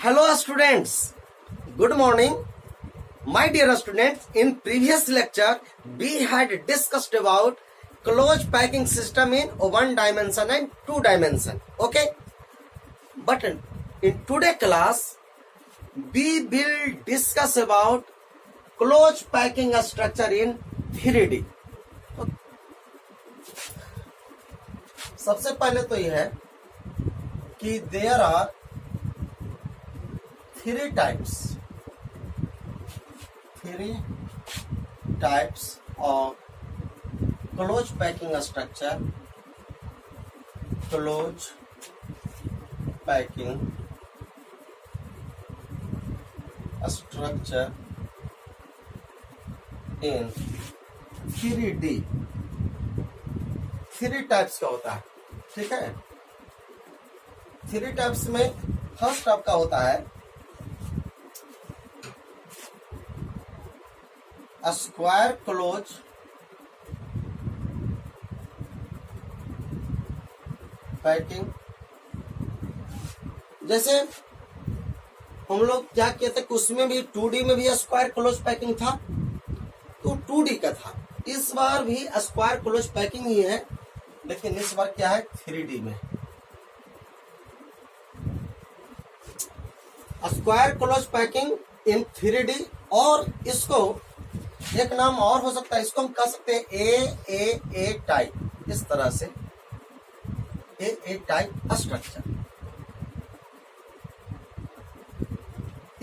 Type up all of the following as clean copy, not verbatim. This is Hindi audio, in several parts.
Hello students, good morning. My dear students, in previous lecture we had discussed about closed packing system in one dimension and two dimension. Okay, but in today class we will discuss about closed packing structure in 3D. सबसे पहले तो यह है कि there are three types of closed packing structure. Closed packing structure in 3D. Three types का होता है, ठीक है। थ्री टाइप्स में फर्स्ट आपका होता है स्क्वायर क्लोज पैकिंग। जैसे हम लोग क्या कहते हैं, उसमें भी 2D में भी स्क्वायर क्लोज पैकिंग था, तो 2D का था। इस बार भी स्क्वायर क्लोज पैकिंग ही है, लेकिन इस बार क्या है 3D में। Square close packing in 3D, और इसको एक नाम और हो सकता है, इसको हम कह सकते हैं ए टाइप। इस तरह से ए टाइप स्ट्रक्चर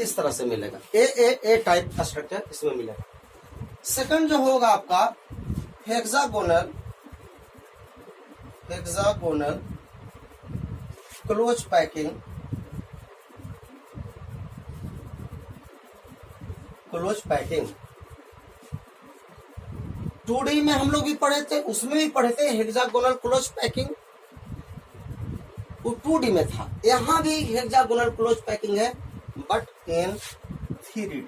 इस तरह से मिलेगा। ए टाइप स्ट्रक्चर इसमें मिलेगा। सेकंड जो होगा आपका hexagonal close packing. Close packing 2D में हम लोग भी पढ़े थे, उसमें भी पढ़े थे हेक्सागोनल क्लोज पैकिंग, वो 2D में था। यहां भी हेक्सागोनल क्लोज पैकिंग है, बट इन 3D।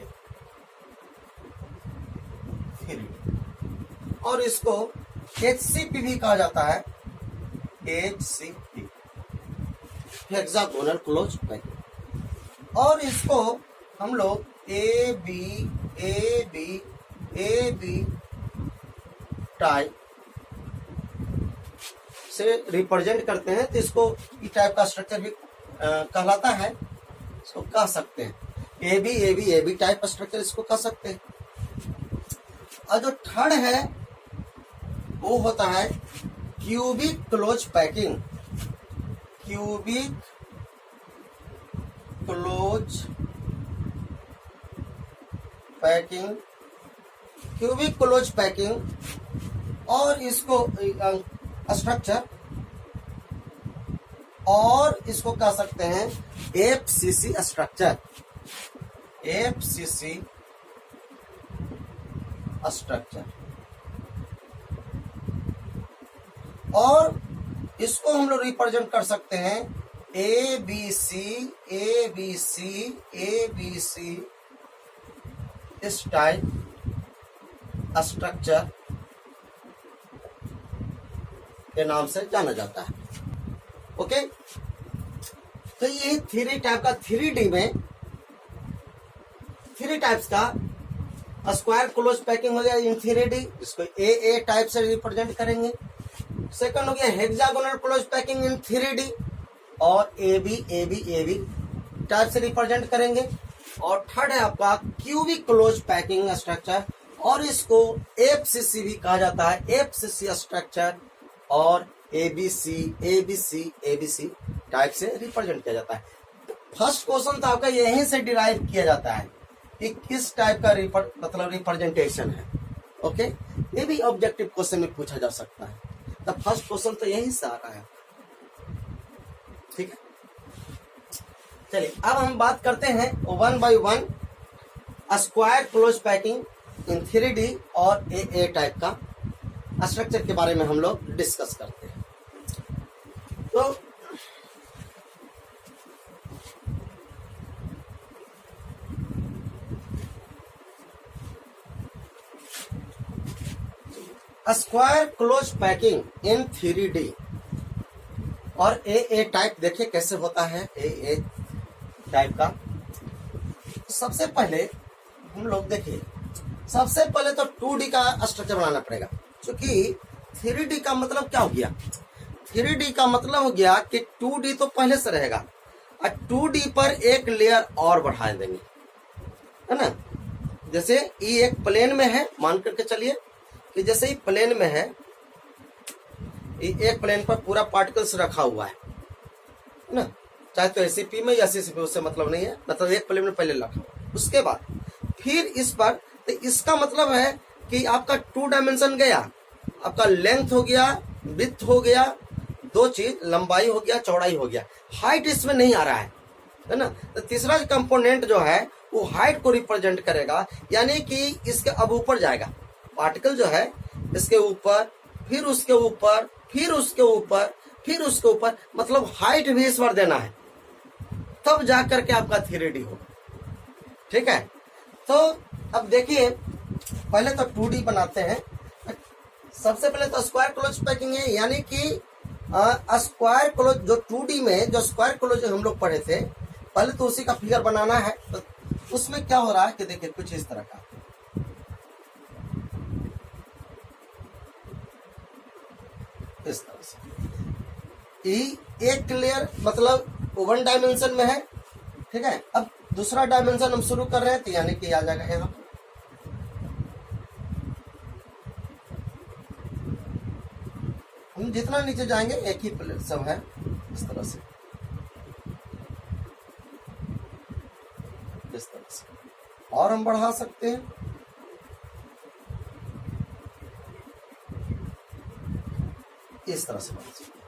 और इसको HCP भी कहा जाता है, HCP हेक्सागोनल क्लोज पैकिंग। और इसको हम लोग ए बी टाइप से रिप्रेजेंट करते हैं, तो इसको ई टाइप का स्ट्रक्चर भी कहलाता है, इसको कह सकते हैं। ए बी टाइप स्ट्रक्चर इसको कह सकते हैं। और जो थर्ड है वो होता है cubic close packing. Cubic close packing, और इसको स्ट्रक्चर, और इसको कह सकते हैं FCC स्ट्रक्चर। FCC स्ट्रक्चर, और इसको हम लोग रिप्रेजेंट कर सकते हैं ABC इस टाइप स्ट्रक्चर के नाम से जाना जाता है। ओके, तो ये थ्री टाइप का 3D में थ्री टाइप्स का स्क्वायर क्लोज पैकिंग हो गया इन 3D, इसको ए टाइप से रिप्रेजेंट करेंगे। सेकंड हो गया hexagonal close packing in 3D, और ए बी टाइप से रिप्रेजेंट करेंगे। और थर्ड है आपका क्यूबिक क्लोज पैकिंग स्ट्रक्चर, और इसको FCC भी कहा जाता है, FCC स्ट्रक्चर, और ABC टाइप से रिप्रेजेंट किया जाता है। फर्स्ट क्वेश्चन तो आपका यहीं से डिराइव किया जाता है कि किस टाइप का मतलब रिप्रेजेंटेशन है। ओके, ये भी ऑब्जेक्टिव क्वेश्चन में पूछा जा सकता है। तो फर्स्ट क्वेश्चन तो यहीं से आ रहा है, ठीक है। चलिए अब हम बात करते हैं 1 by 1 square close packing in 3D और ए टाइप का स्ट्रक्चर के बारे में हम लोग डिस्कस करते हैं। तो square close packing in 3D और ए टाइप देखिए कैसे होता है। ए टाइप का। सबसे पहले हम लोग देखिए, सबसे पहले तो 2D का स्ट्रक्चर बनाना पड़ेगा, क्योंकि 3D का मतलब क्या हो गया, 3D का मतलब हो गया कि 2D तो पहले से रहेगा और 2D पर एक लेयर और बढ़ा देंगे, है ना। जैसे ये एक प्लेन में है, मान करके चलिए कि जैसे ही प्लेन में है, ये एक प्लेन पर पूरा पार्टिकल्स रखा हुआ है ना, चाहे तो एसीपी में या सीसीपी, उससे मतलब नहीं है, मतलब एक प्लेन में पहले रखा हुआ। उसके बाद फिर इस पर, तो इसका मतलब है कि आपका 2 डायमेंशन गया, आपका लेंथ हो गया, विड्थ हो गया, दो चीज, लंबाई हो गया, चौड़ाई हो गया, हाइट इसमें नहीं आ रहा है ना। तो तीसरा कंपोनेंट जो है वो हाइट को रिप्रेजेंट करेगा, यानी कि इसके अब ऊपर जाएगा पार्टिकल जो है, इसके ऊपर, फिर उसके ऊपर, फिर उसके ऊपर, फिर उसके ऊपर, मतलब हाइट भी इस बार देना है, तब जाकर के आपका 3D होगा। ठीक है, तो अब देखिए पहले तो 2D बनाते हैं। सबसे पहले तो स्क्वायर क्लोज पैकिंग है, यानी कि स्क्वायर क्लोज जो 2D में जो स्क्वायर क्लोज हम लोग पढ़े थे, पहले तो उसी का फिगर बनाना है। तो उसमें क्या हो रहा है कि देखिए कुछ इस तरह का, इस तरह से एक लेयर मतलब 1 डायमेंशन में है। ठीक है, अब दूसरा डायमेंशन हम शुरू कर रहे हैं, तो यानी कि आ जाएगा यहाँ, हम जितना नीचे जाएंगे एक ही प्लेट सब है, इस तरह से, इस तरह से, और हम बढ़ा सकते हैं। इस तरह से बढ़ा सकते हैं।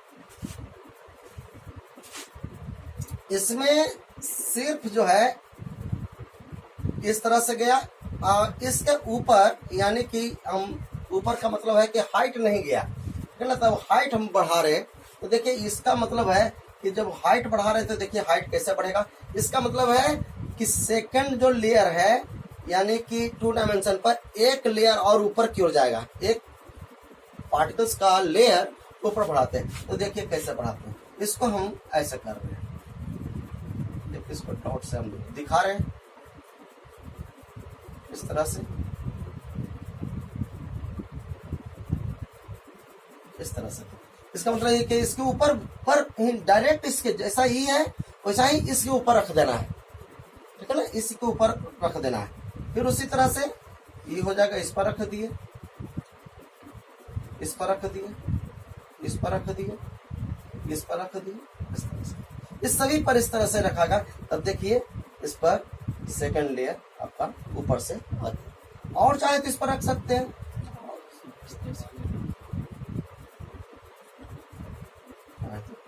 इसमें सिर्फ जो है इस तरह से गया, और इसके ऊपर, यानी कि हम ऊपर का मतलब है कि हाइट नहीं गया, है ना, तब हाइट हम बढ़ा रहे। तो देखिए इसका मतलब है कि जब हाइट बढ़ा रहे तो देखिए हाइट कैसे बढ़ेगा, इसका मतलब है कि सेकंड जो लेयर है, यानी कि 2 डायमेंशन पर एक लेयर और ऊपर की ओर जाएगा, एक पार्टिकल्स का लेयर ऊपर बढ़ाते हैं। तो देखिए कैसे बढ़ाते हैं, इसको हम ऐसे कर रहे हैं, देखिए इसको डॉट से हम दिखा रहे हैं, इस तरह से, इस तरह से। इसका मतलब ये कि इसके ऊपर पर डायरेक्ट इसके जैसा ही है वैसा ही इसके ऊपर रख देना है, ठीक है ना, इसी के ऊपर रख देना है। फिर उसी तरह से ये हो जाएगा, इस पर रख दिए, इस पर रख दिए, इस पर रख दिए, इस पर रख दिए, इस तरह से, इस सभी पर इस तरह से रखागा। तब देखिए इस पर सेकंड लेयर आपका ऊपर से आ गया, और चाहे तो इस पर रख सकते हैं,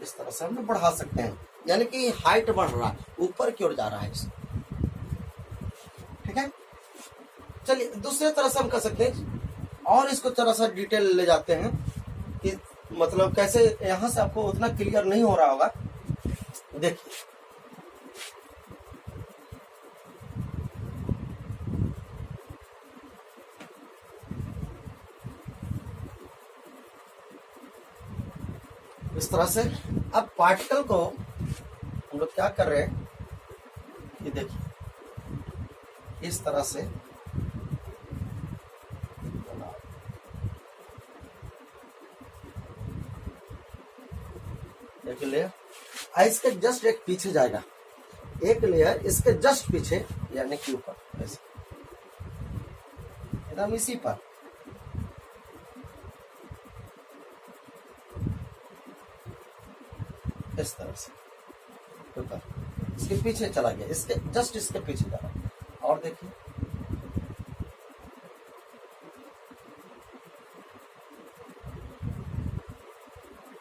इस तरह से हम लोग बढ़ा सकते हैं, यानी कि हाइट बढ़ रहा है, ऊपर की ओर जा रहा है। ठीक है, चलिए दूसरे तरह से हम कर सकते हैं, और इसको थोड़ा सा डिटेल ले जाते हैं कि मतलब कैसे, यहां से आपको उतना क्लियर नहीं हो रहा होगा। देखिए इस तरह से। अब पार्टिकल को हम लोग क्या कर रहे हैं, ये देखिए इस तरह से एक लेयर इसके जस्ट एक पीछे जाएगा, एक लेयर इसके जस्ट पीछे, यानी कि ऊपर ऐसे एकदम इसी पर, इस तरह से ऊपर, इसके पीछे चला गया, इसके जस्ट इसके पीछे जा रहा। और देखिए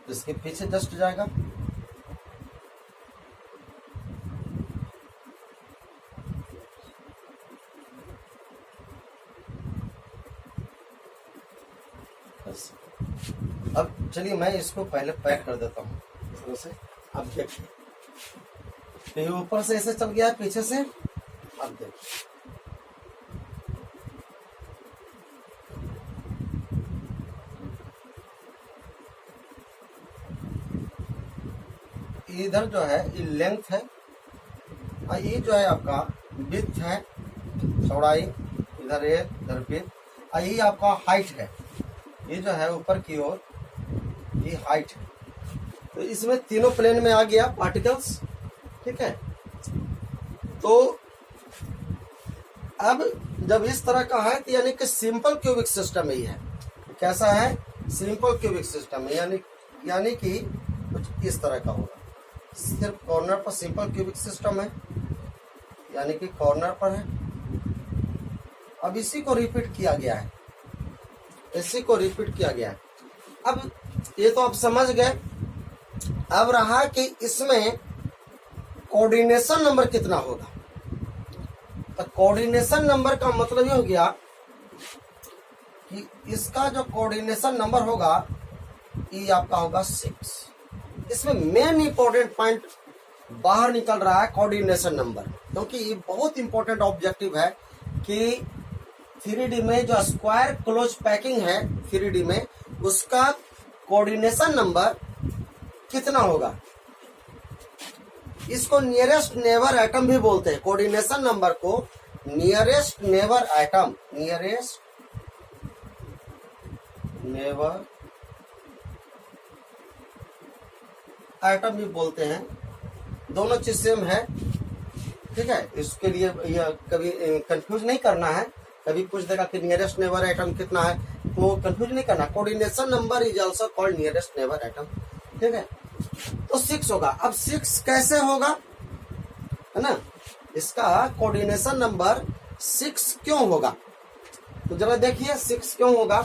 इसके पीछे जस्ट जाएगा, अब चलिए मैं इसको पहले पैक कर देता हूँ इस तरह से। अब देखिए ये ऊपर से ऐसे चल गया, पीछे से, अब देखिए इधर जो है ये लेंथ है, और ये जो है आपका विड्थ है, चौड़ाई, इधर ये इधर विड्थ, और ये आपका हाइट है। ये जो है ऊपर की ओर ये हाइट है। तो इसमें तीनों प्लेन में आ गया पार्टिकल्स, ठीक है। तो अब जब इस तरह का है तो यानी कि सिंपल क्यूबिक सिस्टम ही है। कैसा है? सिंपल क्यूबिक सिस्टम है, यानी कि कुछ इस तरह का होगा। सिर्फ कॉर्नर पर सिंपल क्यूबिक सिस्टम है, यानी कि कॉर्नर पर है। अब इसी को रिपीट किया गया है, इसी को रिपीट किया गया है। अब ये तो आप समझ गए। अब रहा कि इसमें कोऑर्डिनेशन नंबर कितना होगा। तो कोऑर्डिनेशन नंबर का मतलब ये हो गया कि इसका जो कोऑर्डिनेशन नंबर होगा ये आपका होगा 6। इसमें मेन इंपॉर्टेंट पॉइंट बाहर निकल रहा है कोऑर्डिनेशन नंबर, क्योंकि ये बहुत इंपॉर्टेंट ऑब्जेक्टिव है कि 3D में जो स्क्वायर क्लोज पैकिंग है 3D में, उसका कोऑर्डिनेशन नंबर कितना होगा। इसको नियरेस्ट नेबर एटम भी बोलते हैं। कोऑर्डिनेशन नंबर को nearest neighbour atom, nearest neighbour atom भी बोलते हैं। दोनों चीज सेम है, ठीक है। इसके लिए यह कभी कंफ्यूज नहीं करना है। कभी पूछ देगा कि नियरेस्ट नेबर एटम कितना है, तो कंफ्यूज नहीं करना। Coordination number is also called nearest neighbour atom, ठीक है। तो 6 होगा। अब 6 कैसे होगा, है ना। इसका कोऑर्डिनेशन नंबर 6 क्यों होगा, तो जरा देखिए 6 क्यों होगा।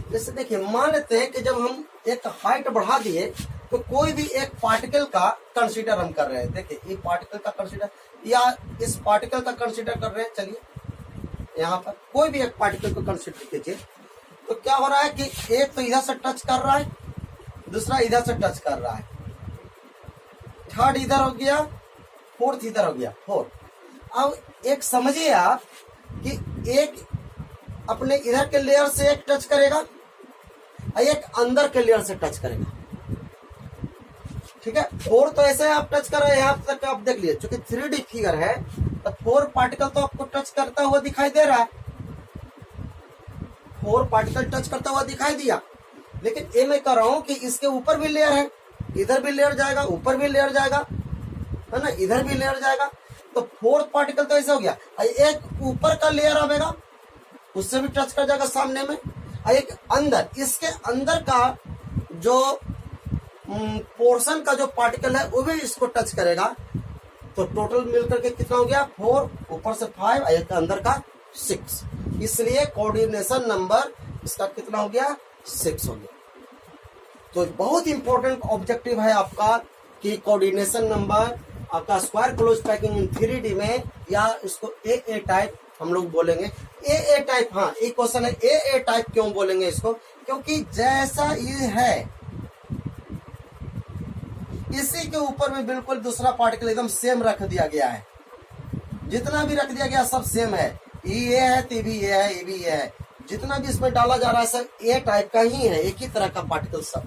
जैसे देखिए, मान लेते हैं कि जब हम एक हाइट बढ़ा दिए तो कोई भी एक पार्टिकल का कंसीडर हम कर रहे हैं। देखिए, ये पार्टिकल का कंसीडर या इस पार्टिकल का कंसीडर कर रहे हैं। चलिए यहाँ पर कोई भी एक पार्टिकल को कंसीडर कीजिए। तो क्या हो रहा है कि एक तो इधर से टच कर रहा है, दूसरा इधर से टच कर रहा है, थर्ड इधर हो गया, फोर्थ इधर हो गया, फोर्थ। अब एक समझिए आप कि एक अपने इधर के लेयर से एक टच करेगा और एक अंदर के लेयर से टच करेगा, ठीक है। 4 तो ऐसे आप टच कर रहे हैं, यहाँ तक आप देख लीजिए। चूंकि 3D फिगर है तो 4 पार्टिकल तो आपको टच करता हुआ दिखाई दे रहा है, 4 पार्टिकल टच करता हुआ दिखाई दिया। लेकिन ये मैं कह रहा हूं कि इसके ऊपर भी लेयर है, इधर भी लेयर जाएगा, ऊपर भी लेयर जाएगा, है ना, इधर भी लेयर जाएगा। तो 4th पार्टिकल तो ऐसा हो गया। एक ऊपर का लेयर आएगा, उससे भी टच कर जाएगा सामने में, और एक अंदर, इसके अंदर का जो पोर्शन का जो पार्टिकल है वो भी इसको टच करेगा। तो टोटल मिलकर के कितना हो गया, 4, ऊपर से 5 और एक अंदर का 6। इसलिए कोऑर्डिनेशन नंबर इसका कितना हो गया, 6 हो गया। तो बहुत इंपॉर्टेंट ऑब्जेक्टिव है आपका कि कोऑर्डिनेशन नंबर आपका square close packing in 3D में, या इसको AA टाइप हम लोग बोलेंगे। AA टाइप, हाँ एक क्वेश्चन है, AA टाइप क्यों बोलेंगे इसको, क्योंकि जैसा ये है इसी के ऊपर में बिल्कुल दूसरा पार्टिकल एकदम सेम रख दिया गया है। जितना भी रख दिया गया सब सेम है। ये है तो भी ये है, ये भी ये है। जितना भी इसमें डाला जा रहा है सब ए टाइप का ही है, एक ही तरह का पार्टिकल सब,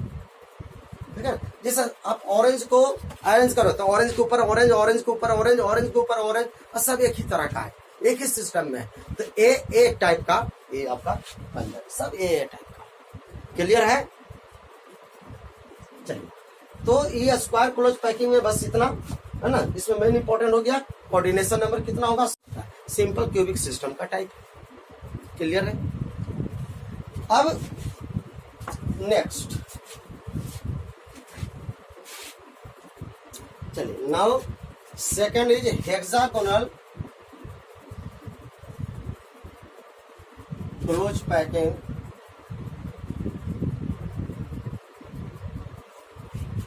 ठीक है। जैसे आप ऑरेंज को अरेंज करो तो ऑरेंज के ऊपर ऑरेंज, ऑरेंज के ऊपर ऑरेंज, ऑरेंज के ऊपर ऑरेंज, और सब एक ही तरह का है, एक ही सिस्टम में है। तो ए टाइप का ये आपका बन जाए, सब ए टाइप का। क्लियर है? चलिए, तो ये स्क्वायर क्लोज पैकिंग में बस इतना है ना। इसमें मेन इंपॉर्टेंट हो गया कोऑर्डिनेशन नंबर कितना होगा, सिंपल क्यूबिक सिस्टम का टाइप। क्लियर है? अब नेक्स्ट चलिए, now second is hexagonal close packing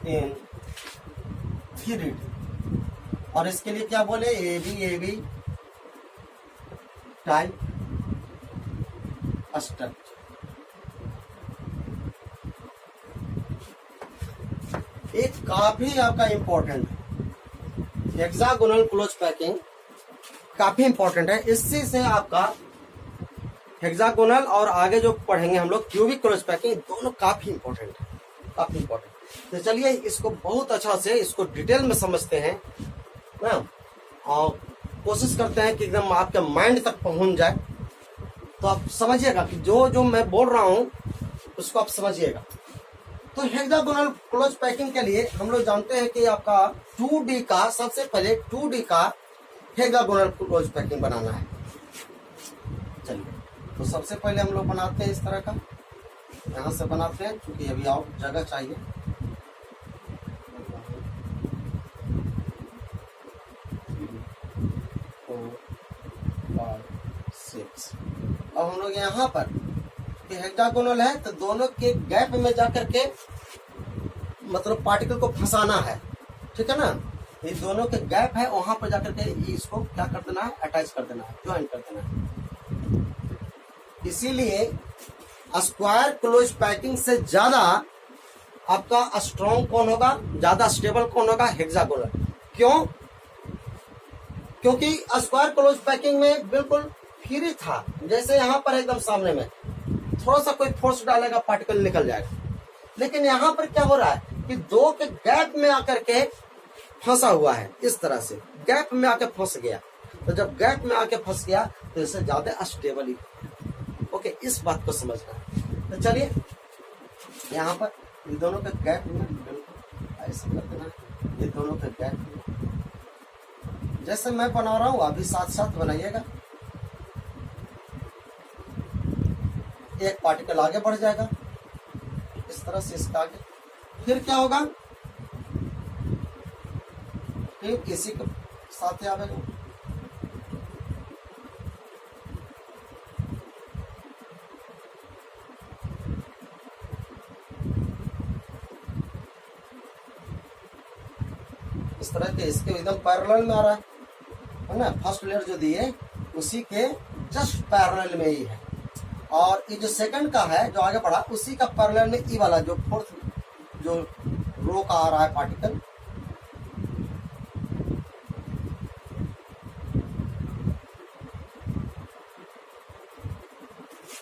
in 3D। और इसके लिए क्या बोले, ए बी टाइप स्ट्रक्चर। एक काफी आपका इंपॉर्टेंट है, हेक्सागोनल क्लोज पैकिंग काफी इंपॉर्टेंट है। इसी से आपका हेक्सागोनल और आगे जो पढ़ेंगे हम लोग क्यूबिक क्लोज पैकिंग, दोनों काफी इंपॉर्टेंट है, काफी इंपॉर्टेंट। तो चलिए इसको बहुत अच्छा से इसको डिटेल में समझते हैं। ना, और कोशिश करते हैं कि एकदम आपके माइंड तक पहुंच जाए। तो आप समझिएगा कि जो जो मैं बोल रहा हूं उसको आप समझिएगा। तो हेक्सागोनल क्लोज पैकिंग के लिए हम लोग जानते हैं कि आपका 2D का, सबसे पहले 2D का हेक्सागोनल क्लोज पैकिंग बनाना है। चलिए, तो सबसे पहले हम लोग बनाते हैं इस तरह का, यहाँ से बनाते हैं क्योंकि अभी और जगह चाहिए। 4, 5, 6। अब हम लोग यहाँ पर हेक्सागोनल है तो दोनों के गैप में जाकर के मतलब पार्टिकल को फंसाना है, ठीक है ना। ये दोनों के गैप है, वहां पर जाकर के इसको क्या कर देना है, अटैच कर देना है, ज्वाइन कर देना है। इसीलिए स्क्वायर क्लोज पैकिंग से ज्यादा आपका स्ट्रॉन्ग कौन होगा, ज्यादा स्टेबल कौन होगा, हेक्सागोनल। क्यों? क्योंकि स्क्वायर क्लोज पैकिंग में बिल्कुल फ्री था, जैसे यहाँ पर एकदम सामने में थोड़ा सा कोई फोर्स डालेगा पार्टिकल निकल जाएगा। लेकिन यहाँ पर क्या हो रहा है कि दो के गैप में आकर के फंसा हुआ है, इस तरह से गैप में आकर फंस गया। तो जब गैप में आके फंस गया तो इससे ज्यादा स्टेबल ही। ओके, इस बात को समझना है। तो चलिए यहाँ पर ये दोनों के गैप में बिल्कुल ऐसे कर देना है, ये दोनों के गैप में जैसे मैं बना रहा हूँ अभी साथ साथ बनाइएगा। एक पार्टिकल आगे बढ़ जाएगा इस तरह से, इसका आगे फिर क्या होगा, फिर इसी के साथ ही आएगा। इस तरह के इसके एकदम पैरेलल में आ रहा है ना। फर्स्ट लेयर जो दिए उसी के जस्ट पैरेलल में ही है, और ये जो सेकंड का है जो आगे बढ़ा उसी का पैरेलल में ई वाला जो फोर्थ जो रो का आ रहा है पार्टिकल,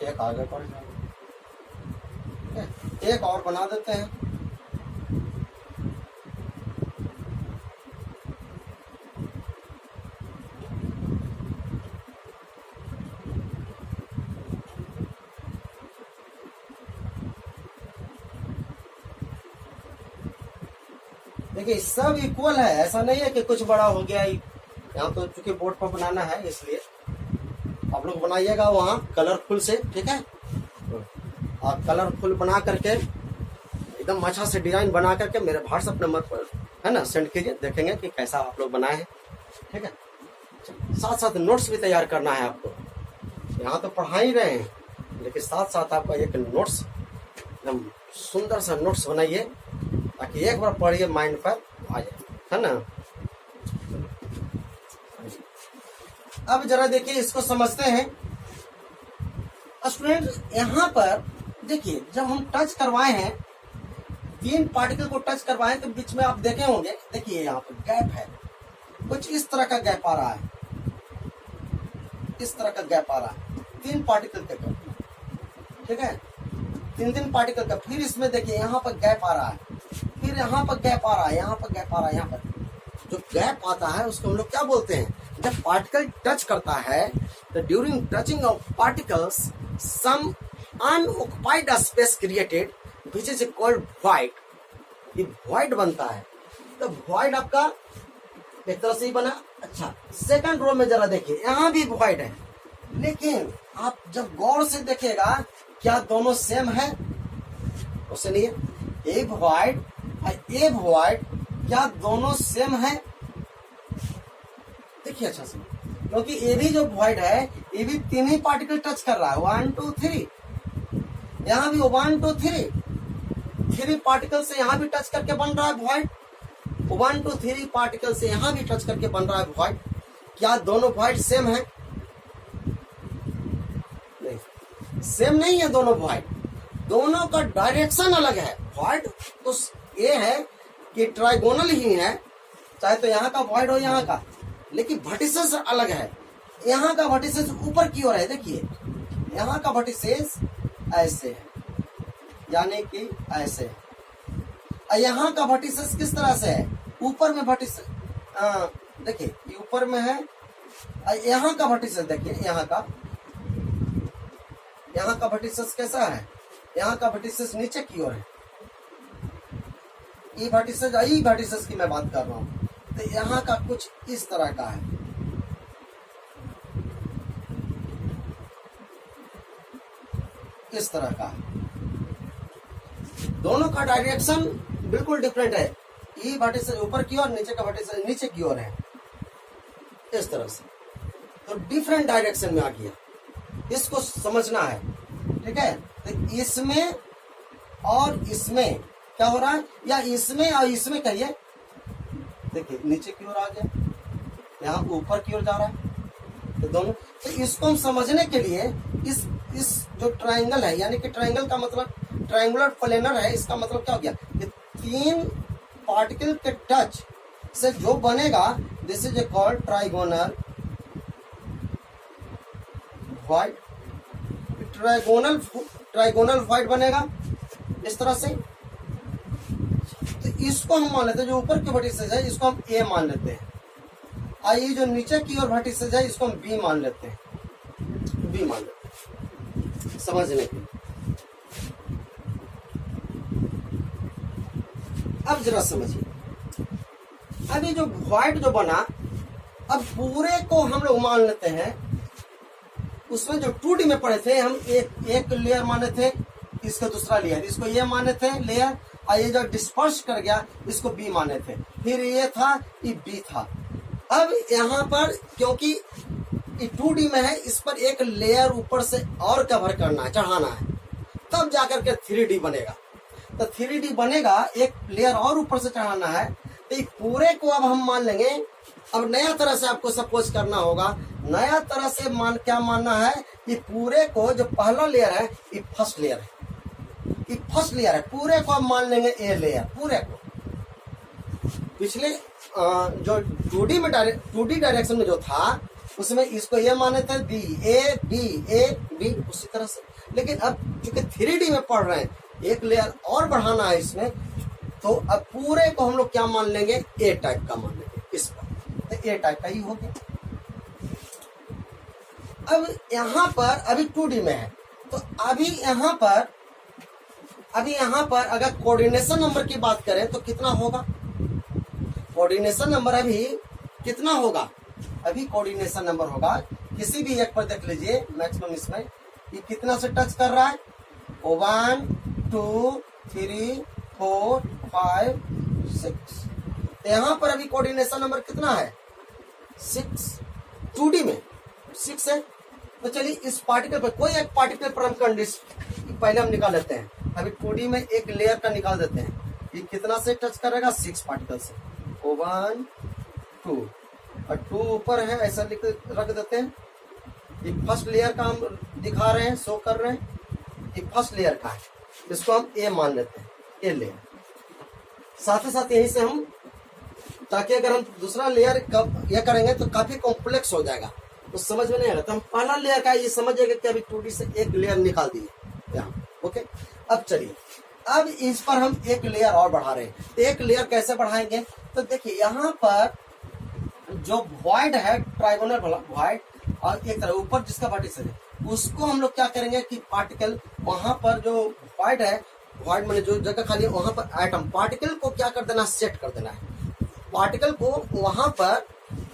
एक आगे बढ़ जाएगा। एक और बना देते हैं। देखिए सब इक्वल है, ऐसा नहीं है कि कुछ बड़ा हो गया। यहाँ तो चूंकि बोर्ड पर बनाना है इसलिए आप लोग बनाइएगा वहाँ कलरफुल से, ठीक है। और कलरफुल बना करके एकदम अच्छा से डिजाइन बना करके मेरे व्हाट्सएप नंबर पर है ना सेंड कीजिए, देखेंगे कि कैसा आप लोग बनाए हैं, ठीक है। साथ साथ नोट्स भी तैयार करना है आपको। यहाँ तो पढ़ा ही रहे हैं, लेकिन साथ साथ आपका एक नोट्स एकदम सुंदर सा नोट्स बनाइए ताकि एक बार पढ़िए माइंड पर आ जाए, है ना। अब जरा देखिए इसको समझते हैं स्टूडेंट। यहाँ पर देखिए जब हम टच करवाए हैं, तीन पार्टिकल को टच करवाए तो बीच में आप देखे होंगे, देखिए यहाँ पर गैप है, कुछ इस तरह का गैप आ रहा है, इस तरह का गैप आ रहा है, तीन पार्टिकल के गैप, ठीक है, तीन पार्टिकल का। फिर इसमें देखिए यहाँ पर गैप आ रहा है, फिर यहाँ पर गैप आ रहा है, यहाँ पर गैप आ रहा है। यहाँ पर जो गैप आता है उसको हम लोग क्या बोलते हैं, जब पार्टिकल टच करता है तो during touching of particles some unoccupied space created which is called void. ये वॉइड बनता है। तो वॉइड आपका एक तरह से ही बना। अच्छा, सेकंड रो में जरा देखिए, यहाँ भी वॉइड है, लेकिन आप जब गौर से देखिएगा क्या दोनों सेम है, उससे नहीं है। ए वॉइड और ए वॉइड क्या दोनों सेम है, देखिए अच्छा से, क्योंकि ये भी जो वॉइड है ये भी तीन ही पार्टिकल टच कर रहा है, 1 2 3। यहाँ भी 1 2 3 3 पार्टिकल से यहाँ भी टच करके बन रहा है वॉइड, 1 2 3 पार्टिकल से यहाँ भी टच करके बन रहा है वॉइड। क्या दोनों वॉइड सेम है? नहीं, सेम नहीं है दोनों वॉइड, दोनों का डायरेक्शन अलग है। वॉइड तो ये है कि ट्राइगोनल ही है, चाहे तो यहाँ का वॉइड हो यहाँ का, लेकिन वर्टिसेस अलग है। यहाँ का वर्टिसेस ऊपर की ओर है, देखिए यहाँ का वर्टिसेस ऐसे है, यानी कि ऐसे है। यहाँ का वर्टिसेस किस तरह से है, ऊपर में वर्टिसेस देखिए ये ऊपर में है, यहाँ का वर्टिसेस देखिए, यहाँ का वर्टिसेस कैसा है, यहाँ का वर्टिसेस नीचे की ओर है। ये वर्टिसेस की मैं बात कर रहा हूँ। तो यहाँ का कुछ इस तरह का है, इस तरह का है। दोनों का डायरेक्शन बिल्कुल डिफरेंट है। ये वर्टिसेस ऊपर की ओर, नीचे का वर्टिसेस नीचे की ओर है, इस तरह से। तो डिफरेंट डायरेक्शन में आ गया, इसको समझना है, ठीक है। तो इसमें और इसमें क्या हो रहा है, या इसमें और इसमें कहिए, देखिए नीचे की ओर आ गया, यहाँ ऊपर की ओर जा रहा है। तो दोनों, तो इसको हम समझने के लिए इस जो ट्रायंगल है, यानी कि ट्रायंगल का मतलब ट्रायंगुलर प्लेनर है, इसका मतलब क्या हो गया, कि 3 पार्टिकल के टच से जो बनेगा, this is a called trigonal void. Trigonal void बनेगा इस तरह से। तो इसको हम मान लेते हैं, जो ऊपर के वर्टिसेस है इसको हम ए मान लेते हैं, और ये जो नीचे की ओर वर्टिसेस है इसको हम बी मान लेते हैं, समझने के। अब जरा समझिए, अभी जो व्हाइट जो बना, अब पूरे को हम लोग मान लेते हैं। उसमें जो 2D में पढ़े थे हम, एक लेयर माने थे, इसका दूसरा लेयर, इसको ये माने थे लेयर, और ये जो डिस्पर्स कर गया इसको बी माने थे, फिर ये था, ये बी था। अब यहाँ पर क्योंकि ये 2D में है, इस पर एक लेयर ऊपर से और कवर करना है, चढ़ाना है, तब जाकर के 3D बनेगा। तो 3D बनेगा, एक लेयर और ऊपर से चढ़ाना है। तो ये पूरे को अब हम मान लेंगे। अब नया तरह से आपको सपोज करना होगा, नया तरह से क्या मानना है, कि पूरे को जो पहला लेयर है ये फर्स्ट लेयर है, ये फर्स्ट लेयर है, पूरे को हम मान लेंगे ए लेयर, पूरे को। पिछले जो 2D डायरेक्शन में जो था उसमें इसको ये माने थे बी ए बी उसी तरह से। लेकिन अब चूंकि 3D में पढ़ रहे हैं, एक लेयर और बढ़ाना है इसमें, तो अब पूरे को हम लोग क्या मान लेंगे, ए टाइप का मान लेंगे इस पर। तो ए टाइप का ही हो गया। अब यहाँ पर अभी 2D में है, तो अभी यहाँ पर अगर कोऑर्डिनेशन नंबर की बात करें तो कितना होगा, कोऑर्डिनेशन नंबर अभी कितना होगा, अभी कोऑर्डिनेशन नंबर होगा, किसी भी एक पर देख लीजिए मैक्सिमम, इसमें ये कितना से टच कर रहा है, 1 2 3 4 5 6। यहाँ पर अभी कोऑर्डिनेशन नंबर कितना है, 6। 2D में 6 है। तो चलिए इस पार्टिकल पर कोई एक पार्टिकल पर हम कंडीशन पहले हम निकाल लेते हैं। अभी 2D में एक लेयर का निकाल देते हैं, ये कितना से टच करेगा, 6 पार्टिकल से, 1 2, और 2 ऊपर है, ऐसा रख देते हैं। ये फर्स्ट लेयर का हम दिखा रहे हैं, शो कर रहे हैं, ये फर्स्ट लेयर का है, इसको हम ए मान लेते हैं, ए लेयर। साथ ही साथ यहीं से हम, ताकि अगर हम दूसरा लेयर ये करेंगे तो काफी कॉम्प्लेक्स हो जाएगा, तो समझ में नहीं आएगा। तो हम पहला लेयर का ये समझिएगा कि अभी 2D से एक लेयर निकाल दिए यहाँ, ओके। अब चलिए, अब इस पर हम एक लेयर और बढ़ा रहे हैं। एक लेयर कैसे बढ़ाएंगे, तो देखिए यहाँ पर जो वॉइड है, ट्राइगोनल वॉइड, और एक तरह ऊपर जिसका वर्टिसेस है, उसको हम लोग क्या करेंगे कि पार्टिकल वहां पर जो वॉइड है, वॉइड में जो जगह खाली है वहां पर एटम पार्टिकल को क्या कर देना, सेट कर देना है, पार्टिकल को वहां पर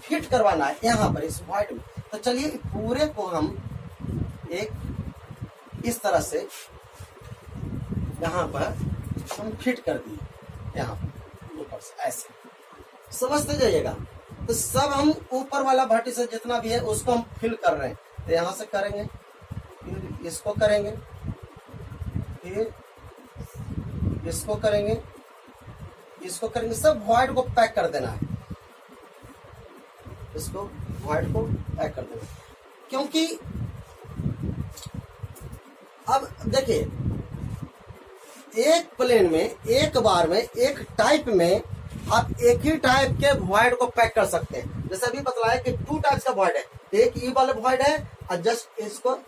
फिट करवाना है, यहाँ पर इस वॉइड में। तो चलिए पूरे को हम एक इस तरह से यहाँ पर हम फिट कर दिए, यहाँ पर ऊपर से ऐसे समझते जाइएगा। तो सब हम ऊपर वाला वर्टिसेस जितना भी है उसको हम फिल कर रहे हैं। तो यहाँ से करेंगे, फिर इसको करेंगे, फिर इसको करेंगे, इसको करेंगे, सब वॉइड को पैक कर देना है, इसको वॉइड को पैक कर देना। क्योंकि अब देखिए, एक प्लेन में, एक बार में, एक टाइप में आप एक ही टाइप के वॉइड को पैक कर सकते हैं। जैसे अभी बतलाया कि 2 टाइप्स का वॉइड है, एक ई वाला वॉइड है और जस्ट इसको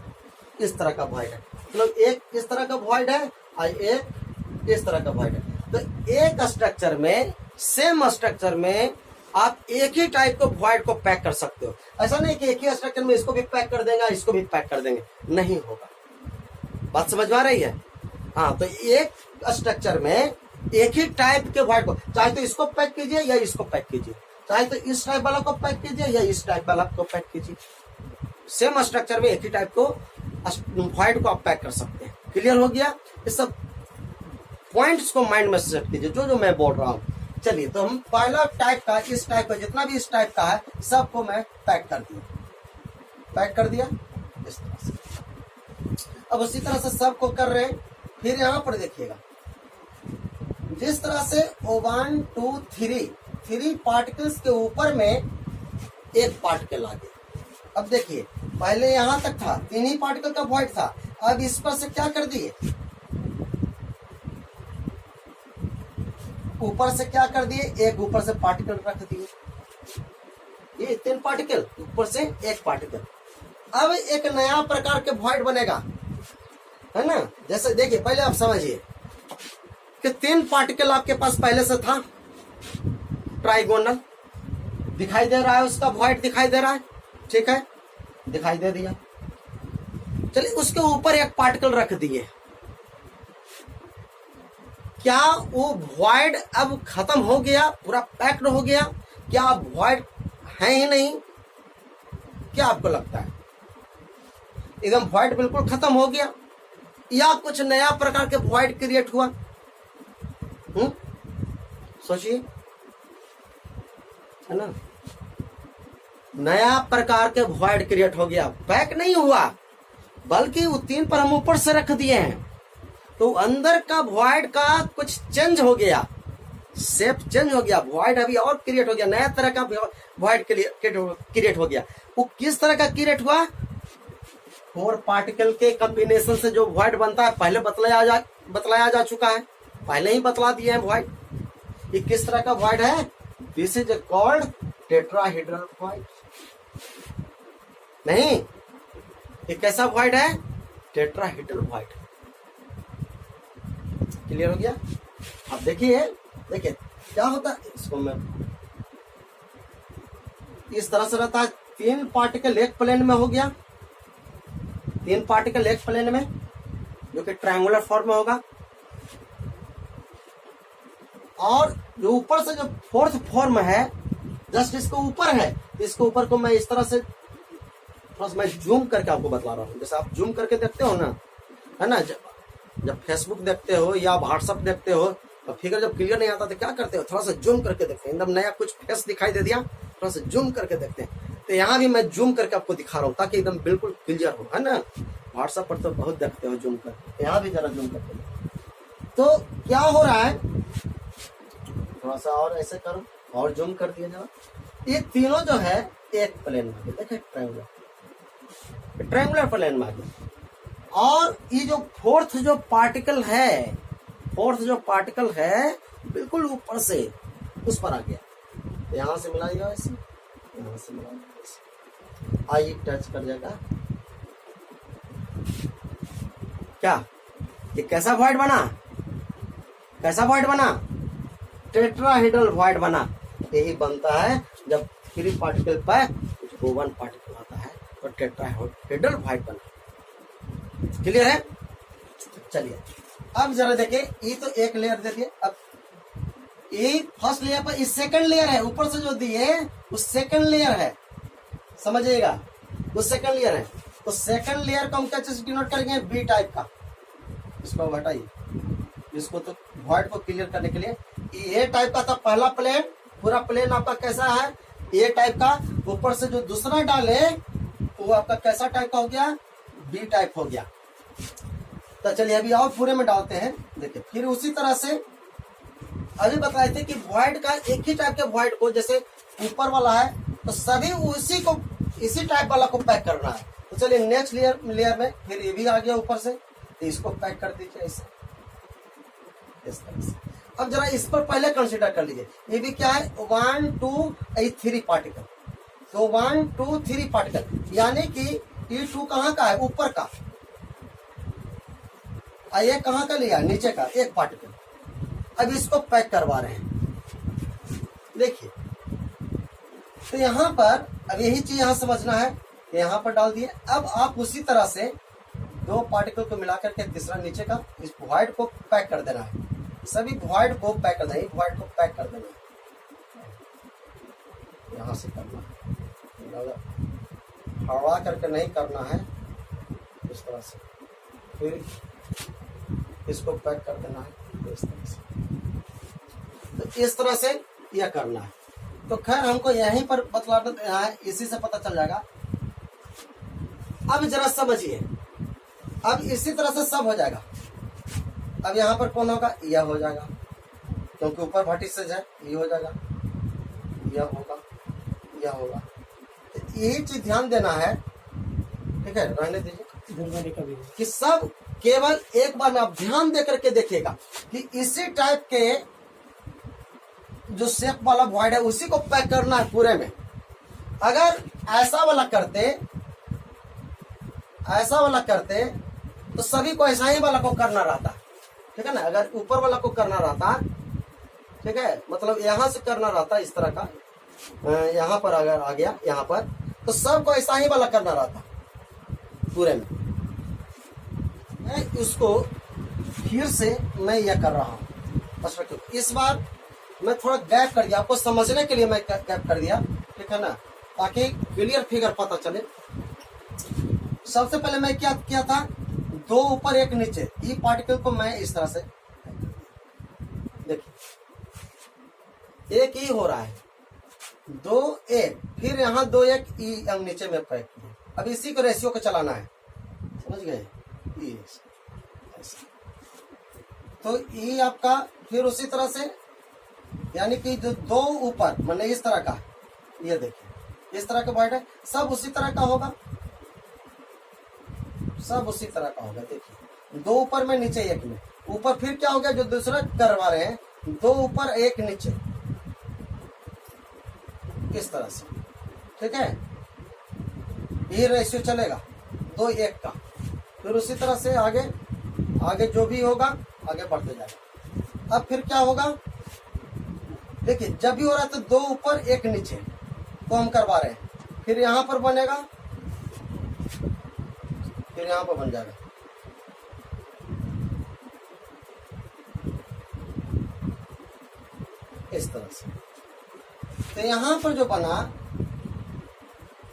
इस तरह का वॉइड है, मतलब एक इस तरह का वॉइड है और एक इस तरह का वॉइड है। तो एक स्ट्रक्चर में, सेम स्ट्रक्चर में आप एक ही टाइप को वॉइड को पैक कर सकते हो। ऐसा नहीं कि एक ही स्ट्रक्चर में इसको भी पैक कर देंगे, इसको भी पैक कर देंगे, नहीं होगा। बात समझ में आ रही है? हाँ, तो एक स्ट्रक्चर में एक ही टाइप के वॉइड को, चाहे तो इसको पैक कीजिए या इसको पैक कीजिए, चाहे तो इस टाइप वाला को पैक कीजिए या इस टाइप वाला को पैक कीजिए, सेम स्ट्रक्चर में एक ही टाइप को वॉइड को आप पैक कर सकते हैं। क्लियर हो गया? इस सब पॉइंट्स को माइंड में सेट कीजिए जो जो मैं बोल रहा हूं। चलिए, तो हम पहला टाइप का, इस टाइप का, जितना भी इस टाइप का है सबको मैं पैक कर दिया इस तरह से। अब उसी तरह से सबको कर रहे हैं। फिर यहां पर देखिएगा, जिस तरह से 1 2 3 पार्टिकल्स के ऊपर में एक पार्टिकल आ गया। अब देखिए, पहले यहां तक था, 3 ही पार्टिकल का वॉइड था, अब इस पर से क्या कर दिए, ऊपर से क्या कर दिए, एक ऊपर से पार्टिकल रख दिए, ये 3 पार्टिकल ऊपर से एक पार्टिकल। अब एक नया प्रकार के वॉइड बनेगा, है ना। जैसे देखिए, पहले आप समझिए कि 3 पार्टिकल आपके पास पहले से था, ट्राइगोनल दिखाई दे रहा है, उसका वॉइड दिखाई दे रहा है, ठीक है, दिखाई दे दिया। चलिए, उसके ऊपर एक पार्टिकल रख दिए, क्या वो वॉइड अब खत्म हो गया, पूरा पैक्ड हो गया? क्या अब वॉइड है ही नहीं? क्या आपको लगता है एकदम वॉइड बिल्कुल खत्म हो गया, या कुछ नया प्रकार के वॉइड क्रिएट हुआ? सोचिए, है ना, नया प्रकार के वॉइड क्रिएट हो गया, पैक नहीं हुआ, बल्कि वो 3 पर हम ऊपर से रख दिए हैं, तो अंदर का वॉइड का कुछ चेंज हो गया, शेप चेंज हो गया, वॉइड अभी और क्रिएट हो गया, नया तरह का वॉइड क्रिएट हो गया। वो किस तरह का क्रिएट हुआ? 4 पार्टिकल के कॉम्बिनेशन से जो वॉइड बनता है, पहले बतलाया जा चुका है, पहले ही बतला दिए हैं वॉइड। ये किस तरह का वॉइड है? This is called tetrahedral void. नहीं, ये कैसा वॉइड है? Tetrahedral void. क्लियर हो गया? अब देखिए क्या होता है, इसको मैं इस तरह से रहता है, 3 पार्टिकल एक प्लेन में हो गया, 3 पार्टिकल एक प्लेन में, जो कि ट्रायंगुलर फॉर्म में होगा, और जो ऊपर से जो 4th फॉर्म है, जस्ट इसको ऊपर है, इसको ऊपर को मैं इस तरह से थोड़ा सा मैं जूम करके आपको बता रहा हूँ। जैसे आप जूम करके देखते हो ना, है ना, जब फेसबुक देखते हो या व्हाट्सएप देखते हो, तो फिगर जब क्लियर नहीं आता तो क्या करते हो, थोड़ा सा जूम करके देखते हैं, एकदम नया कुछ फेस दिखाई दे दिया, थोड़ा सा जूम करके देखते हैं। तो यहाँ भी मैं जूम करके आपको दिखा रहा हूँ ताकि एकदम बिल्कुल क्लियर हो, है ना। व्हाट्सएप पर तो बहुत देखते हो जूम कर, यहाँ भी जरा जूम करके। तो क्या हो रहा है, थोड़ा सा और ऐसे करो और जूम कर दिया जरा, ये तीनों जो है एक प्लेन में, देखे ट्रायंगुलर प्लेन में आ गया, और ये जो 4th जो पार्टिकल है, बिल्कुल ऊपर से उस पर आ गया, यहां से मिलाएगा ऐसे, यहां से मिलाएगा ऐसे, आई टच कर जाएगा। क्या ये कैसा वॉइड बना? टेट्राहेड्रल वॉइड बना। यही बनता है जब 3 पार्टिकल पर 1 पार्टिकल आता है, तो टेट्राहेड्रल वॉइड बना। क्लियर है? चलिए, अब जरा देखिए, ये तो एक लेयर दे दिए, अब ये फर्स्ट लेयर पर इस सेकंड लेयर है, ऊपर से जो दिए वो सेकंड लेयर है, समझिएगा, वो सेकंड लेयर है। तो सेकंड लेयर का हम क्या चीज डिनोट करेंगे? बी टाइप का। इसको हटाइए, इसको तो वॉइड को क्लियर करने के लिए, ए टाइप का था पहला प्लेन, पूरा प्लेन आपका कैसा है? ए टाइप का। ऊपर से जो दूसरा डाले वो आपका कैसा टाइप का हो गया? बी टाइप हो गया। तो चलिए अभी और पूरे में डालते हैं, देखिए। फिर उसी तरह से अभी बताए थे कि वॉइड का एक ही टाइप के वॉइड को, जैसे ऊपर वाला है तो सभी इसी टाइप वाला को पैक करना है। तो चलिए नेक्स्ट लेयर में फिर ये भी आ गया ऊपर से, तो इसको पैक कर दीजिए ऐसे, इस तरह से। अब जरा इस पर पहले कंसीडर कर लीजिए, ये भी क्या है? 1 2 3 पार्टिकल। तो 1 2 3 पार्टिकल, यानी कि ये 2 कहाँ का है? ऊपर का। ये कहाँ का लिया? नीचे का एक पार्टिकल। अब इसको पैक करवा रहे हैं। देखिए तो यहाँ पर अब यही चीज यहाँ समझना है, यहाँ पर डाल दिए। अब आप उसी तरह से दो पार्टिकल को मिलाकर के तीसरा नीचे का इस वॉइड को पैक कर देना है, सभी वॉइड को पैक कर देना है, वॉइड को पैक कर देना है, यहाँ से करना है, हवा करके नहीं करना है, इस तरह से फिर इसको पैक कर देना है इस तरह से। तो इस तरह से यह करना है। तो खैर हमको यहीं पर बतला देते हैं, इसी से पता चल जाएगा। अब जरा समझिए, अब इसी तरह से सब हो जाएगा। अब यहाँ पर कौन होगा, यह हो जाएगा, क्योंकि ऊपर वर्टिसेस है, ये हो जाएगा, यह होगा, यह होगा। तो यही चीज ध्यान देना है, ठीक है, रहने दीजिए कि सब केवल एक बार में आप ध्यान दे करके देखिएगा कि इसी टाइप के जो शेप वाला वॉइड है उसी को पैक करना है पूरे में। अगर ऐसा वाला करते तो सभी को ऐसा ही वाला को करना रहता, ठीक है ना। अगर ऊपर वाला को करना रहता, ठीक है, मतलब यहां से करना रहता इस तरह का, यहां पर अगर आ गया यहाँ पर, तो सबको ऐसा ही वाला करना रहता पूरे में। मैं उसको फिर से मैं यह कर रहा हूं। इस बार मैं थोड़ा गैप कर दिया, आपको समझने के लिए मैं गैप कर दिया, ठीक है ना, ताकि क्लियर फिगर पता चले। सबसे पहले मैं क्या किया था, दो ऊपर एक नीचे, ई पार्टिकल को मैं इस तरह से, देखिए एक ही हो रहा है, दो एक, फिर यहाँ दो एक ई नीचे में पैक किया। अब इसी को रेशियो को चलाना है, समझ गए, तो ई आपका फिर उसी तरह से, यानी कि जो दो ऊपर मतलब इस तरह का, ये देखिए इस तरह का वॉइड है, सब उसी तरह का होगा, सब उसी तरह का होगा। देखिए दो ऊपर में नीचे एक में, ऊपर फिर क्या हो गया, जो दूसरा करवा रहे हैं, दो ऊपर एक नीचे, इस तरह से, ठीक है, ये रेशियो चलेगा दो एक का। फिर उसी तरह से आगे आगे जो भी होगा आगे बढ़ते जाएगा। अब फिर क्या होगा, देखिए जब भी हो रहा है तो दो ऊपर एक नीचे तो हम करवा रहे हैं, फिर यहां पर बनेगा, फिर यहां पर बन जाएगा, इस तरह से। तो यहां पर जो बना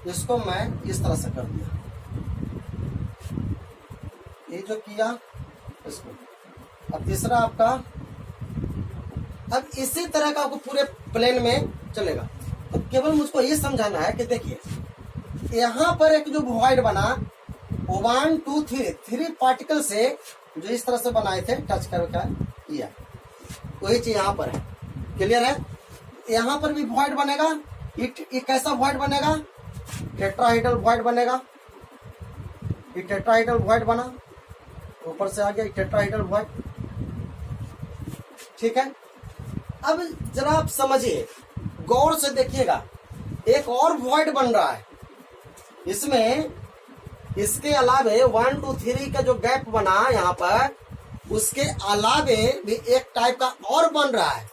इसको मैं इस तरह से कर दिया, ये जो किया इसको। अब तीसरा आपका, अब इसी तरह का आपको पूरे प्लेन में चलेगा। तो केवल मुझको ये समझाना है कि देखिए यहाँ पर एक जो वॉइड बना, 1 2 3 पार्टिकल से जो इस तरह से बनाए थे, टच करके किया, वही चीज यहाँ पर है। क्लियर है, यहाँ पर भी वॉइड बनेगा। ये कैसा वॉइड बनेगा, टेट्राहेड्रल वॉइड बनेगा। ये टेट्राहेड्रल वॉइड बना, ऊपर से आ गया टेट्राहेड्रल वॉइड, ठीक है। अब जरा आप समझिए, गौर से देखिएगा, एक और वॉइड बन रहा है इसमें। इसके अलावे 1 2 3 का जो गैप बना यहाँ पर, उसके अलावे भी एक टाइप का और बन रहा है,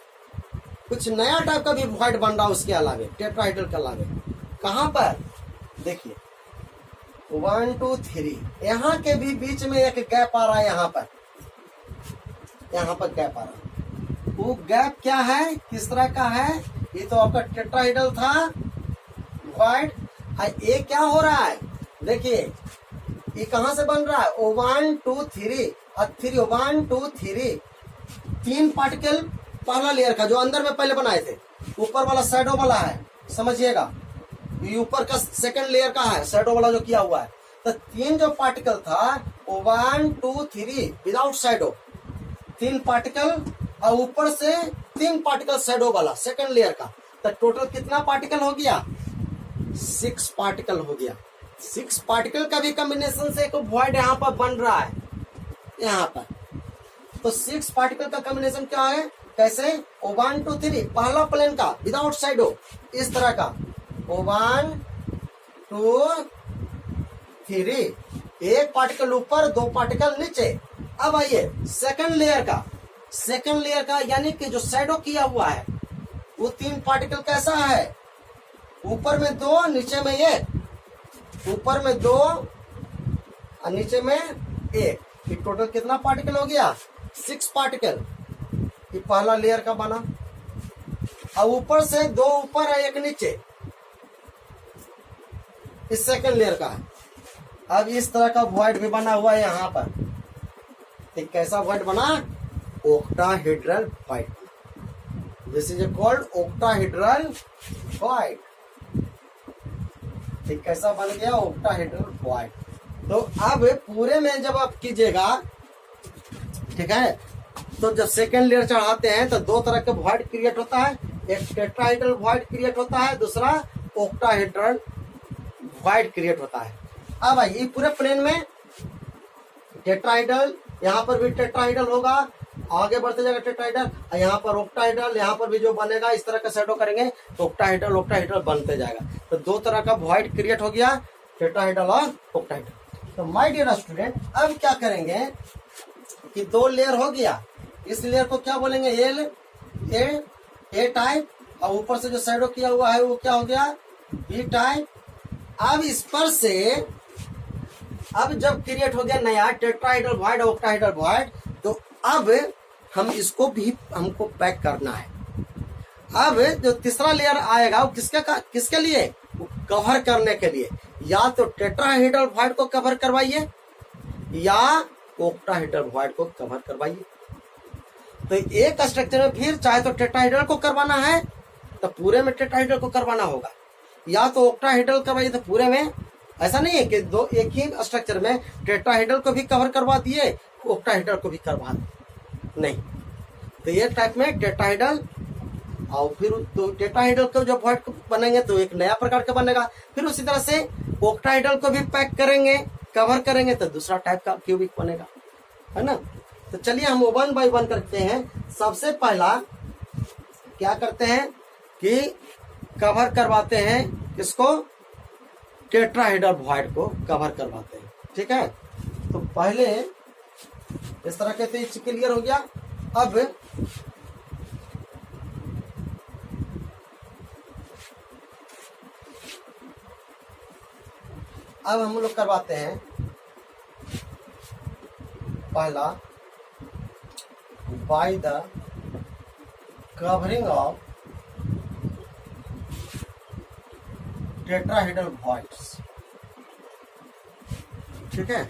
कुछ नया टाइप का भी वॉइड बन रहा है उसके अलावे, टेट्राहेड्रल के अलावे। कहां पर, देखिए 1 2 3, यहाँ के भी बीच में एक गैप आ रहा है, यहाँ पर गैप आ रहा है। वो गैप क्या है, किस तरह का है, ये तो आपका टेट्राहेड्रल था वॉइड। ये क्या हो रहा है, देखिए ये कहां से बन रहा है, 1 2 3 और 3, 1 2 3, 3 पार्टिकल पहला लेयर का जो अंदर में पहले बनाए थे, ऊपर वाला शैडो वाला है, समझिएगा, ये ऊपर का सेकंड लेयर का है, शैडो वाला जो किया हुआ है। तो 3 जो पार्टिकल था, 1 2 3 विदाउट शैडो, 3 पार्टिकल, और ऊपर से 3 पार्टिकल शैडो वाला सेकंड लेयर का। तो टोटल कितना पार्टिकल हो गया, 6 पार्टिकल हो गया। 6 पार्टिकल का भी कॉम्बिनेशन से एक वॉइड यहाँ पर बन रहा है, यहाँ पर। तो 6 पार्टिकल का कॉम्बिनेशन क्या है, कैसे, 1 2 3 पहला प्लेन का विदाउट शैडो, इस तरह का 1 2 3, एक पार्टिकल ऊपर, 2 पार्टिकल नीचे। अब आइए सेकंड लेयर का, यानी कि जो शैडो किया हुआ है, वो 3 पार्टिकल कैसा है, ऊपर में 2 नीचे में 1, ऊपर में 2 और नीचे में 1, ये टोटल कितना पार्टिकल हो गया? 6 पार्टिकल। ये पहला लेयर का बना। अब ऊपर से 2 ऊपर है 1 नीचे, इस सेकंड लेयर का है। अब इस तरह का वॉइड भी बना हुआ है यहाँ पर। एक कैसा वॉइड बना? Octahedral void. This is called octahedral void. ठीक कैसा बन गया? Octahedral void. तो अब पूरे में जब आप कीजिएगा, ठीक है, तो जब सेकेंड लेयर चढ़ाते हैं तो 2 तरह के वॉइड क्रिएट होता है। एक टेट्राहेड्रल वॉइड क्रिएट होता है, दूसरा ओक्टाहेड्रल वॉइड क्रिएट होता है। अब ये पूरे प्लेन में टेट्राहेड्रल, यहाँ पर भी टेट्राहेड्रल होगा, आगे बढ़ते जाएगा टेट्राहेड्रल, यहाँ पर ऑक्टाहेड्रल, यहाँ पर भी जो बनेगा इस तरह का शैडो करेंगे तो ऑक्टाहेड्रल बनते जाएगा। तो 2 तरह का वॉइड क्रिएट हो गया, टेट्राहेड्रल और ऑक्टाहेड्रल। तो माय डियर स्टूडेंट, अब क्या करेंगे कि 2 लेयर हो गया, इस लेयर को क्या बोलेंगे? ए टाइप, और ऊपर से जो शैडो किया हुआ है वो क्या हो गया? B type. अब इस पर से अब जब क्रिएट हो गया नया टेट्राहेड्रल वॉइड और ऑक्टाहेड्रल वॉइड, तो अब हम इसको भी हमको पैक करना है। अब जो तीसरा लेयर आएगा वो किसके लिए? वो कवर करने के लिए। या तो टेट्राहेड्रल वॉइड को कवर करवाइए या ऑक्टाहेड्रल वॉइड को कवर करवाइए। तो एक स्ट्रक्चर में फिर चाहे तो टेट्राहेड्रल को करवाना है तो पूरे में टेट्राहेड्रल को करवाना होगा, या तो ऑक्टाहेड्रल करवाइए तो पूरे में। ऐसा नहीं है कि एक ही स्ट्रक्चर में टेट्राहेड्रल को भी कवर करवा दिए, ऑक्टाहेड्रल को भी करवा दिए, नहीं। तो ये टाइप में टेट्राहेड्रल, और फिर तो टेट्राहेड्रल को जब वॉइड बनेंगे तो एक नया प्रकार का बनेगा। फिर उसी तरह से ऑक्टाहेड्रल को भी पैक करेंगे, कवर करेंगे तो दूसरा टाइप का क्यूबिक बनेगा, है ना। तो चलिए हम 1 बाय 1 करते हैं। सबसे पहला क्या करते हैं कि कवर करवाते हैं, इसको टेट्राहेड्रल वॉइड को कवर करवाते हैं, ठीक है। तो पहले इस तरह के तो क्लियर हो गया। अब हम लोग करवाते हैं पहला by the covering of tetrahedral voids, ठीक है।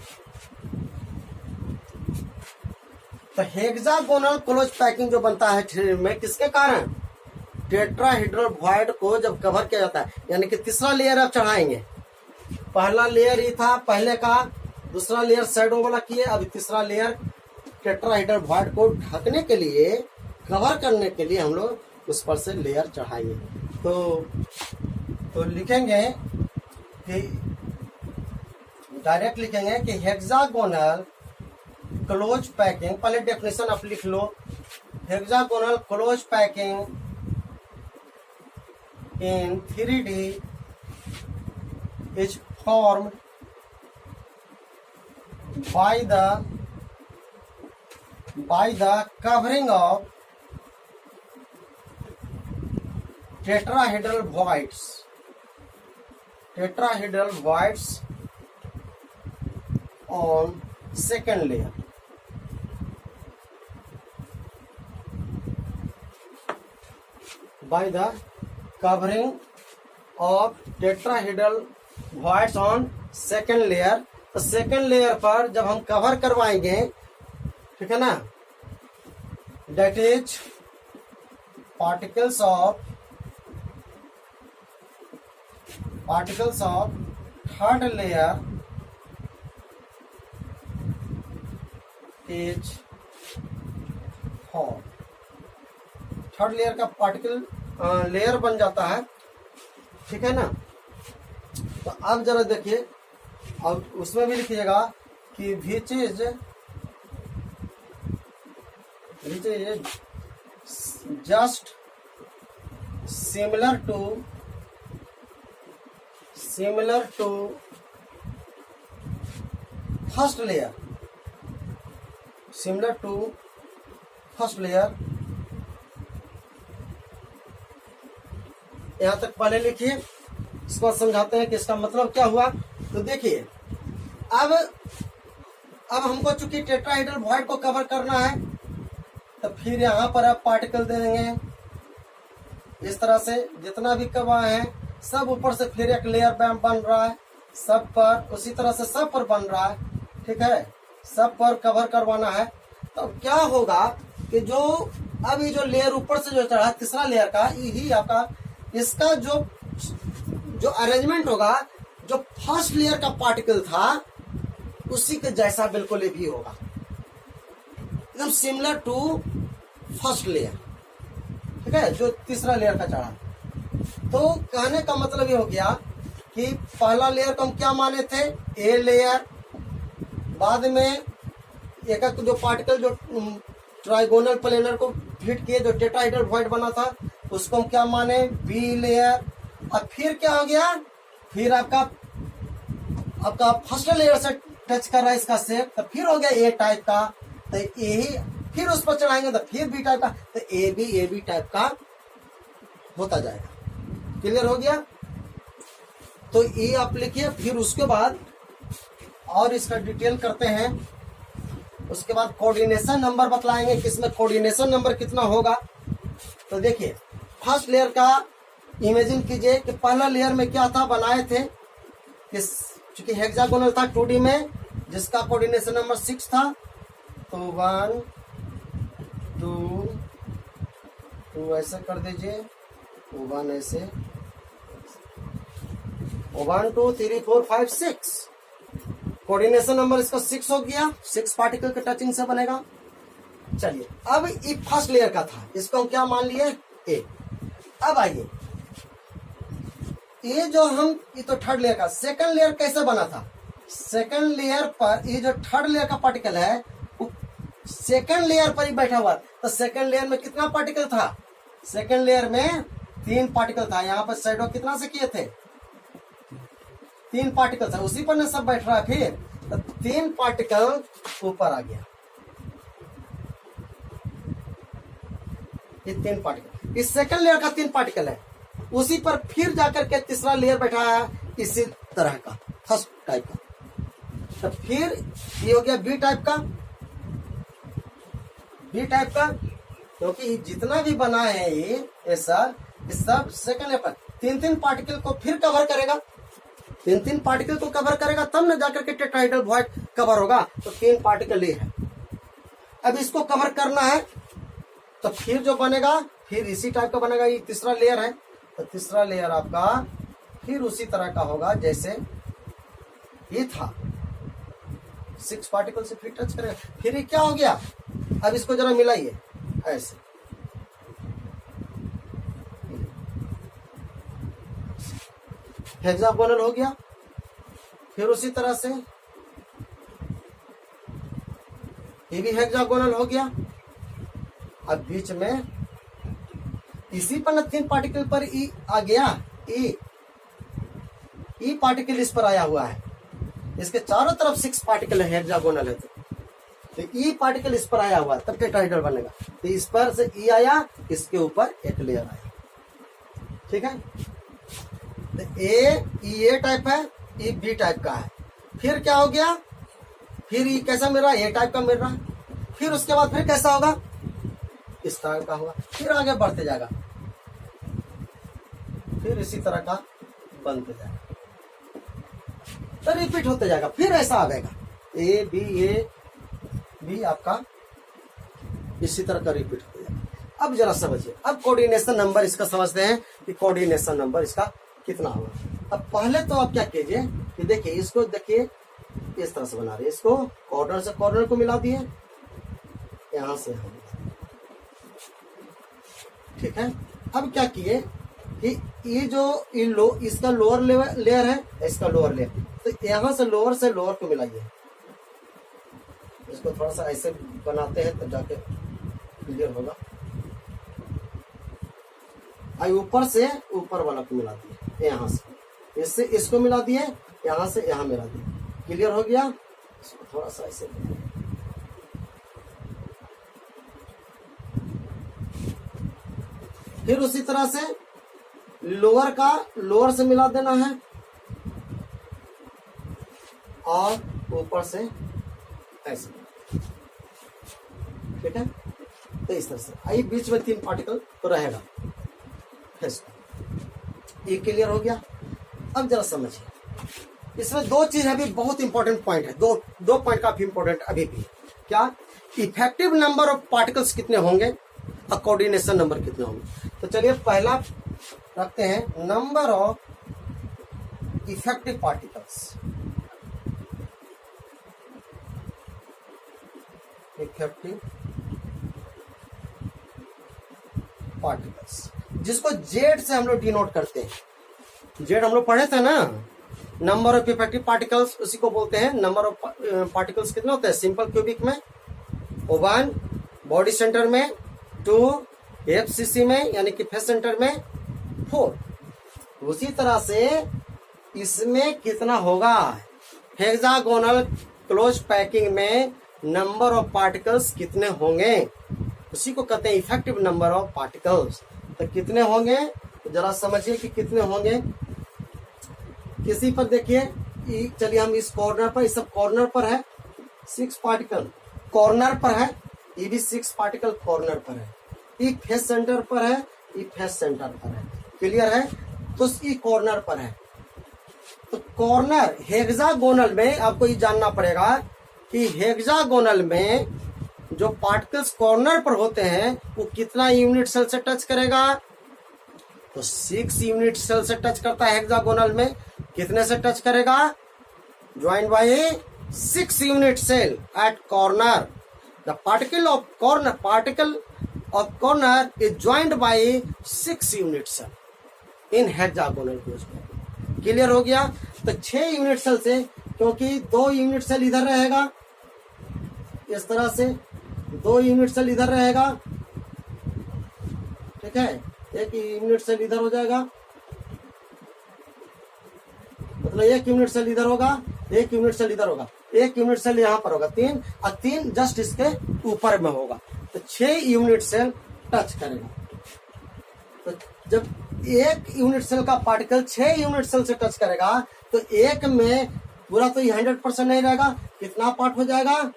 तो हेक्सागोनल क्लोज पैकिंग जो बनता है थ्री में, किसके कारण? टेट्राहेड्रल वॉइड को जब कवर किया जाता है, यानी कि तीसरा लेयर आप चढ़ाएंगे। पहला लेयर ही था पहले का, दूसरा लेयर शैडो वाला किए, अभी तीसरा लेयर टेट्राहेड्रल वॉइड को ढकने के लिए, कवर करने के लिए हम लोग उस पर से लेयर चढ़ाएंगे। तो लिखेंगे कि डायरेक्ट लिखेंगे कि हेक्सागोनल क्लोज पैकिंग, पहले डेफिनेशन आप लिख लो। Hexagonal close packing in 3D is formed by the covering of tetrahedral voids on second layer. By the covering of tetrahedral voids on second layer, तो सेकेंड लेयर पर जब हम कवर करवाएंगे, ठीक है ना, that is particles of third layer is formed। Third layer का पार्टिकल लेयर बन जाता है, ठीक है ना। तो अब जरा देखिए, और उसमें भी लिखिएगा कि which is just similar to first layer, similar to first layer. यहां तक पहले लिखिए। इसको समझाते हैं कि इसका मतलब क्या हुआ। तो देखिए अब हमको चूंकि टेट्राहेड्रल वॉइड को कवर करना है, तो फिर यहाँ पर आप पार्टिकल दे देंगे इस तरह से, जितना भी कवा है सब ऊपर से फिर एक लेयर बन रहा है सब पर, उसी तरह से सब पर बन रहा है, ठीक है, सब पर कवर करवाना है। तो क्या होगा कि जो अब ये जो लेयर ऊपर से जो चढ़ा तीसरा लेयर का, यही आपका इसका जो अरेंजमेंट होगा, जो फर्स्ट लेयर का पार्टिकल था उसी के जैसा बिल्कुल ये भी होगा, एकदम सिमिलर टू फर्स्ट लेयर, ठीक है, जो तीसरा लेयर का चढ़ा। तो कहने का मतलब ये हो गया कि पहला लेयर को हम क्या माने थे, ए लेयर, बाद में एक जो पार्टिकल जो ट्राइगोनल प्लेनर को हिट किए, जो टेट्राहेड्रल वॉइड बना था, उसको हम क्या माने, बी लेयर। और फिर क्या हो गया, फिर आपका फर्स्ट लेयर से टच कर रहा है इसका शेप, तो फिर हो गया ए टाइप का, तो यही फिर उस पर चढ़ाएंगे तो फिर बी टाइप का, तो ए बी टाइप का होता जाएगा। क्लियर हो गया। तो ये आप लिखिए, फिर उसके बाद और इसका डिटेल करते हैं। उसके बाद कोऑर्डिनेशन नंबर बतलाएंगे कि इसमें कोऑर्डिनेशन नंबर कितना होगा। तो देखिए फर्स्ट लेयर का इमेजिन कीजिए कि पहला लेयर में क्या था, बनाए थे कि चूंकि हेक्सागोनल था 2D में, जिसका कोऑर्डिनेशन नंबर 6 था, तो 1 2 ऐसे कर दीजिए, 1 ऐसे, 1 2 3 4 5 6, कोऑर्डिनेशन नंबर इसका 6 हो गया, 6 पार्टिकल के टचिंग से बनेगा। चलिए अब ये फर्स्ट लेयर का था, इसको हम क्या मान लिए, ए। अब आइए ये जो हम, ये तो थर्ड लेयर का, सेकंड लेयर कैसे बना था, सेकंड लेयर पर ये जो थर्ड लेयर का पार्टिकल है वो सेकंड लेयर पर ही बैठा हुआ। तो सेकंड लेयर में कितना पार्टिकल था, सेकंड लेयर में 3 पार्टिकल था। यहाँ पर शैडो कितना से किए थे, 3 पार्टिकल था, उसी पर ना सब बैठ रहा है। फिर तो 3 पार्टिकल ऊपर आ गया, ये 3 पार्टिकल, इस सेकंड लेयर का 3 पार्टिकल है, उसी पर फिर जाकर के तीसरा लेयर बैठा है इसी तरह का, फर्स्ट टाइप का। तो फिर ये हो गया बी टाइप का, क्योंकि जितना भी बना है ये सब सेकंड लेयर पर 3 पार्टिकल को फिर कवर करेगा, 3 पार्टिकल को कवर करेगा, तब न जाकर के टेट्राहेड्रल वॉइड कवर होगा। तो 3 पार्टिकल ये है, अब इसको कवर करना है, तो फिर जो बनेगा फिर इसी टाइप का बनेगा। ये तीसरा लेयर है, तो तीसरा लेयर आपका फिर उसी तरह का होगा जैसे ये था, 6 पार्टिकल से फिर टच करेगा। फिर ये क्या हो गया, अब इसको जरा मिलाइए ऐसे, हेक्सागोनल हो गया। फिर उसी तरह से ये भी हेक्सागोनल हो गया। अब बीच में इसी पर 3 पार्टिकल पर ई आ गया, ई पार्टिकल इस पर आया हुआ है, इसके चारों तरफ 6 पार्टिकल है, हेक्सागोनल है, तो ई पार्टिकल इस पर आया हुआ है, तब टेट्राहेड्रल बनेगा। तो इस पर से ई आया, इसके ऊपर एक लेयर आया, ठीक है। तो ए टाइप है, ई बी टाइप का है। फिर क्या हो गया, फिर ई कैसा मिल रहा है, ए टाइप का मिल रहा है। फिर उसके बाद फिर कैसा होगा, इस तरह का होगा, फिर आगे बढ़ते जाएगा, फिर इसी तरह का बनते जाएगा, तो रिपीट होते जाएगा, फिर ऐसा आ जाएगा ए बी आपका इसी तरह का रिपीट होते जाएगा। अब जरा समझिए, अब कोऑर्डिनेशन नंबर इसका समझते हैं कि कोऑर्डिनेशन नंबर इसका कितना होगा। अब पहले तो आप क्या कीजिए कि देखिए, इसको देखिए इस तरह से बना रहे हैं, इसको कॉर्नर से कॉर्नर को मिला दिए, यहां से हम, ठीक है। अब क्या किए कि ये जो इसका लोअर लेयर है, इसका लोअर लेयर, तो यहां से लोअर को मिलाइए, इसको थोड़ा सा ऐसे बनाते हैं तब जाके क्लियर होगा। आई ऊपर से ऊपर वाला को मिला दिए, यहां से इससे इसको मिला दिए, यहां से यहां मिला दिए, क्लियर हो गया। इसको थोड़ा सा ऐसे फिर उसी तरह से लोअर का लोअर से मिला देना है और ऊपर से ऐसे, ठीक है। तो इस तरह से आई बीच में 3 पार्टिकल तो रहेगा। ये क्लियर हो गया। अब जरा समझिए, इसमें 2 चीज अभी बहुत इंपॉर्टेंट पॉइंट है, दो पॉइंट काफी इंपॉर्टेंट अभी भी। क्या? इफेक्टिव नंबर ऑफ पार्टिकल्स कितने होंगे और कोऑर्डिनेशन नंबर कितने होंगे। तो चलिए पहला रखते हैं number of effective particles. Effective particles जिसको जेड से हम लोग डिनोट करते हैं। जेड हम लोग पढ़े थे ना, नंबर ऑफ इफेक्टिव पार्टिकल्स, उसी को बोलते हैं। नंबर ऑफ पार्टिकल्स कितने होते हैं सिंपल क्यूबिक में, 1 बॉडी सेंटर में, 2 एफसीसी में यानी कि फेस सेंटर में, 4। उसी तरह से इसमें कितना होगा, हेक्सागोनल क्लोज पैकिंग में नंबर ऑफ पार्टिकल्स कितने होंगे, उसी को कहते हैं इफेक्टिव नंबर ऑफ पार्टिकल्स। तो कितने होंगे तो जरा समझिए कि कितने होंगे। किसी पर देखिए, चलिए हम इस कॉर्नर पर, इस सब कॉर्नर पर है 6 पार्टिकल, कॉर्नर पर है, ये भी 6 पार्टिकल कॉर्नर पर है। ये फेस सेंटर पर है, ये फेस सेंटर पर है। क्लियर है? तो ये कॉर्नर पर है। तो कॉर्नर हेक्सागोनल में आपको ये जानना पड़ेगा कि हेक्सागोनल में जो पार्टिकल्स कॉर्नर पर होते हैं वो कितना यूनिट सेल से टच करेगा, तो 6 यूनिट सेल से टच करता है हेक्सागोनल में। कितने से टच करेगा, joint by 6 unit cell at corner. The particle of corner is joint by 6 unit cell in hexagonal close packing. Clear हो गया? तो 6 यूनिट सेल से, क्योंकि 2 यूनिट सेल इधर रहेगा, इस तरह से 2 यूनिट सेल इधर रहेगा, ठीक है। 1 यूनिट सेल इधर हो जाएगा, मतलब 1 यूनिट सेल इधर होगा, 1 यूनिट सेल इधर होगा, 1 यूनिट सेल यहाँ पर होगा 3, और 3 जस्ट इसके ऊपर में होगा। तो 6 यूनिट सेल टच करेगा। तो जब 1 यूनिट सेल का पार्टिकल 6 यूनिट सेल से टच करेगा तो 1 में पूरा तो ये 100% नहीं रहेगा, कितना पार्ट हो जाएगा,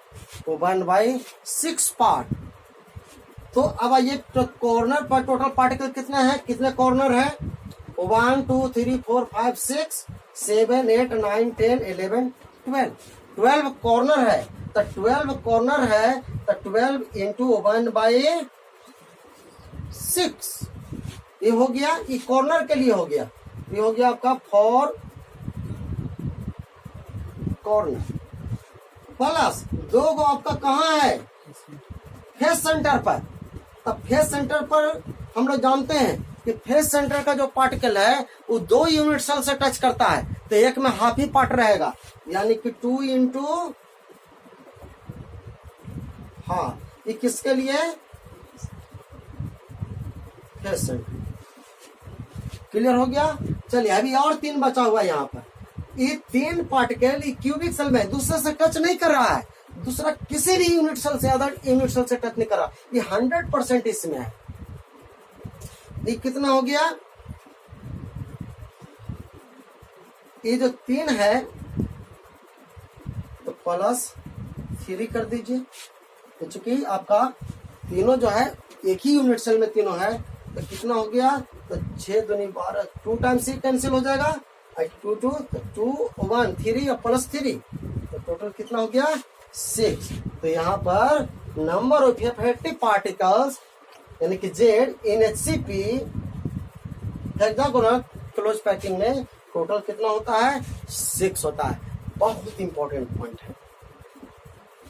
1/6 पार्ट। तो अब आइए, तो कॉर्नर पर टोटल पार्टिकल कितने हैं, कितने कॉर्नर है, 1 2 3 4 5 6 7 8 9 10 11 12 कॉर्नर है। तो 12 कॉर्नर है, तो 12 इंटू 1/6 ये हो गया। ये कॉर्नर के लिए हो गया, ये हो गया आपका 4 कॉर्नर प्लस 2 गो आपका कहाँ है, फेस सेंटर पर। अब फेस सेंटर पर हम लोग जानते हैं कि फेस सेंटर का जो पार्टिकल है वो 2 यूनिट सेल से टच करता है, तो 1 में हाफ ही पार्ट रहेगा, यानी कि 2 इंटू, हाँ, ये किसके लिए, फेस सेंटर। क्लियर हो गया? चलिए अभी और 3 बचा हुआ है यहाँ पर। ये 3 पार्टिकल क्यूबिक सेल में दूसरे से टच नहीं कर रहा है, दूसरा किसी भी यूनिट सेल से अदर यूनिट सेल से टच नहीं कर रहा, ये 100% इसमें है। ये कितना हो गया, ये जो 3 है तो +3 कर दीजिए, तो चूंकि आपका तीनों जो है एक ही यूनिट सेल में तीनों है, तो कितना हो गया, तो 6 दूनी 12, 2 टाइम्स ही कैंसिल हो जाएगा, 2 2 तो 2 1 3 और +3, तो टोटल कितना हो गया, 6। तो यहाँ पर नंबर ऑफ इफेक्टिव पार्टिकल्स यानी कि जेड इन HCP हेक्सागोनल क्लोज पैकिंग में टोटल कितना होता है, 6 होता है। बहुत इंपॉर्टेंट पॉइंट है,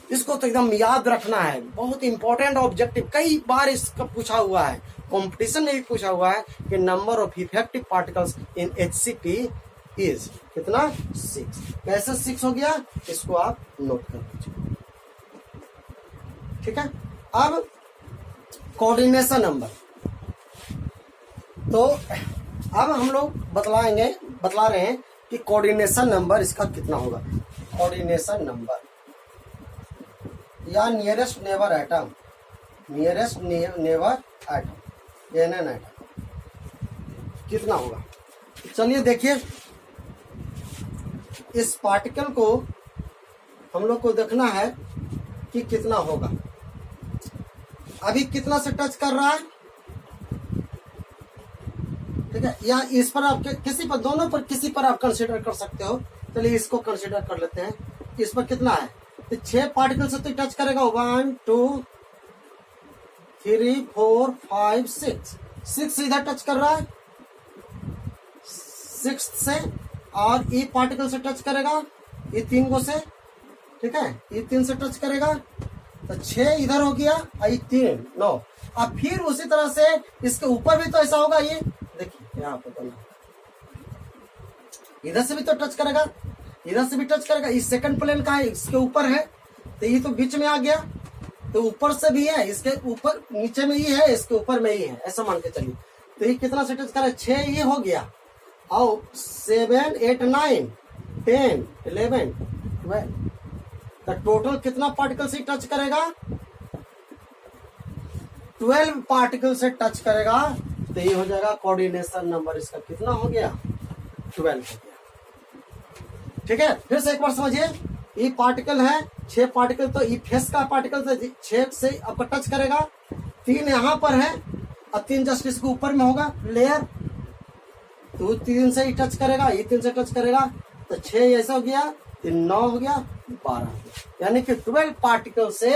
इसको तो एकदम याद रखना है, बहुत इंपॉर्टेंट ऑब्जेक्टिव, कई बार इसका पूछा हुआ है, कंपटीशन में भी पूछा हुआ है कि number of effective particles in HCP is कितना, 6। कैसे 6 हो गया, इसको आप नोट कर लीजिए, ठीक है। अब कोऑर्डिनेशन नंबर, तो अब हम लोग बतला रहे हैं कि कोऑर्डिनेशन नंबर इसका कितना होगा। कोऑर्डिनेशन नंबर या nearest neighbour atom, nearest neighbour atom, NN atom कितना होगा। चलिए देखिए, इस पार्टिकल को हम लोग को देखना है कि कितना होगा। अभी कितना से टच कर रहा है, ठीक है, या इस पर आप किसी पर, दोनों पर, किसी पर आप कंसीडर कर सकते हो। चलिए इसको कंसीडर कर लेते हैं। इस पर कितना है, तो 6 पार्टिकल से तो टच करेगा। 1 2 3 4 5 6 इधर टच कर रहा है 6 से, और ई पार्टिकल से टच करेगा ये 3 को से, ठीक है, ये 3 से टच करेगा तो 6 इधर हो गया, और ये 3 9। अब फिर उसी तरह से इसके ऊपर भी तो ऐसा होगा। ये देखिए यहाँ पे बना, इधर से भी तो टच करेगा, इधर से भी टच करेगा। इस सेकंड प्लेन का है, इसके ऊपर है, तो ये तो बीच में आ गया, तो ऊपर से भी है, इसके ऊपर नीचे में ये है, इसके ऊपर में ये है, ऐसा मान के चलिए। तो ये कितना से टच करे, 6 ये हो गया, और 7 8 9 10 11 12, तो टोटल कितना पार्टिकल से टच करेगा, 12 पार्टिकल से टच करेगा। तो ये हो जाएगा कोऑर्डिनेशन नंबर, इसका कितना हो गया, 12 हो गया। ठीक है, फिर से एक बार समझिए, ये पार्टिकल है 6 पार्टिकल, तो ये फेस का पार्टिकल से 6 से आपका टच करेगा, 3 यहाँ पर है और 3 जस्ट इसके ऊपर में होगा लेयर, तो 3 से ही टच करेगा, ये 3 से टच करेगा, तो 6 ऐसा हो गया, 3 9 हो गया, 12 हो गया, यानी कि 12 पार्टिकल से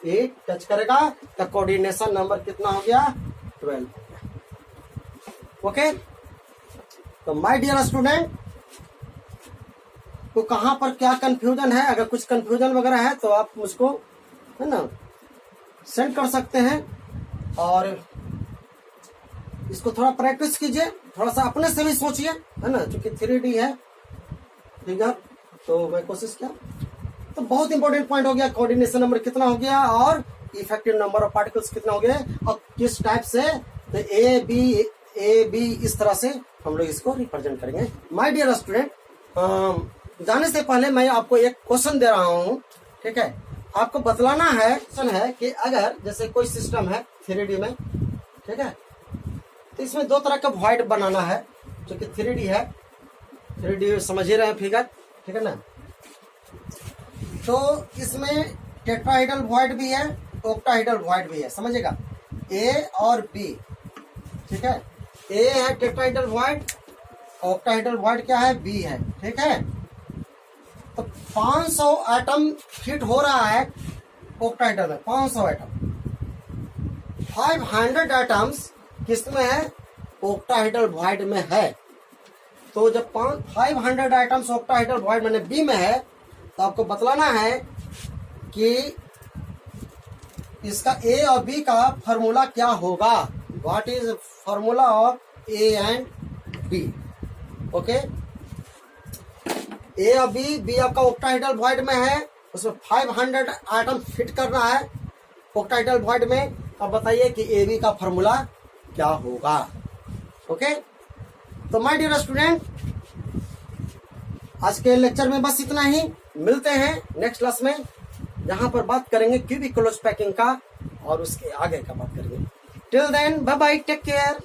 ये टच करेगा। तो कोऑर्डिनेशन नंबर कितना हो गया, 12 हो गया। ओके, तो माय डियर स्टूडेंट, तो कहां पर क्या कंफ्यूजन है, अगर कुछ कंफ्यूजन वगैरह है तो आप मुझको, है ना, सेंड कर सकते हैं, और इसको थोड़ा प्रैक्टिस कीजिए, थोड़ा सा अपने से भी सोचिए, है ना, क्योंकि 3D है फिगर, तो मैं कोशिश किया। तो बहुत इंपॉर्टेंट पॉइंट हो गया, कोऑर्डिनेशन नंबर कितना हो गया, और इफेक्टिव नंबर ऑफ पार्टिकल्स कितना हो गया, और किस टाइप से, तो ए बी इस तरह से हम लोग इसको रिप्रेजेंट करेंगे। माय डियर स्टूडेंट, जाने से पहले मैं आपको एक क्वेश्चन दे रहा हूं, ठीक है, आपको बतलाना है कि अगर जैसे कोई सिस्टम है 3D में, ठीक है, तो इसमें 2 तरह का वॉइड बनाना है, जो कि 3D है, 3D समझ ही रहे हैं फिगर, ठीक है ना। तो इसमें टेट्राहेड्रल वॉइड भी है, ऑक्टाहेड्रल वॉइड भी है, समझिएगा, ए और बी, ठीक है, ए है टेट्राहेड्रल वॉइड, ऑक्टाहेड्रल वॉइड क्या है, बी है, ठीक है। तो 500 एटम फिट हो रहा है ऑक्टाहेड्रल में, 500 एटम, 500 एटम्स किसमें है, ऑक्टाहेड्रल वॉइड में है। तो जब 500 एटम्स ऑक्टाहेड्रल वॉइड मैंने बी में है, तो आपको बतलाना है कि इसका ए और बी का फॉर्मूला क्या होगा, what is formula of A and B. Okay, A और बी आपका ऑक्टाहेड्रल वॉइड में है, उसमें 500 एटम फिट करना है ऑक्टाहेड्रल वॉइड में। अब बताइए कि ए बी का फॉर्मूला क्या होगा। ओके, तो माय डियर स्टूडेंट, आज के लेक्चर में बस इतना ही, मिलते हैं नेक्स्ट क्लास में, जहां पर बात करेंगे क्यूबिक क्लोज पैकिंग का, और उसके आगे का बात करेंगे। Till then, bye bye, take care.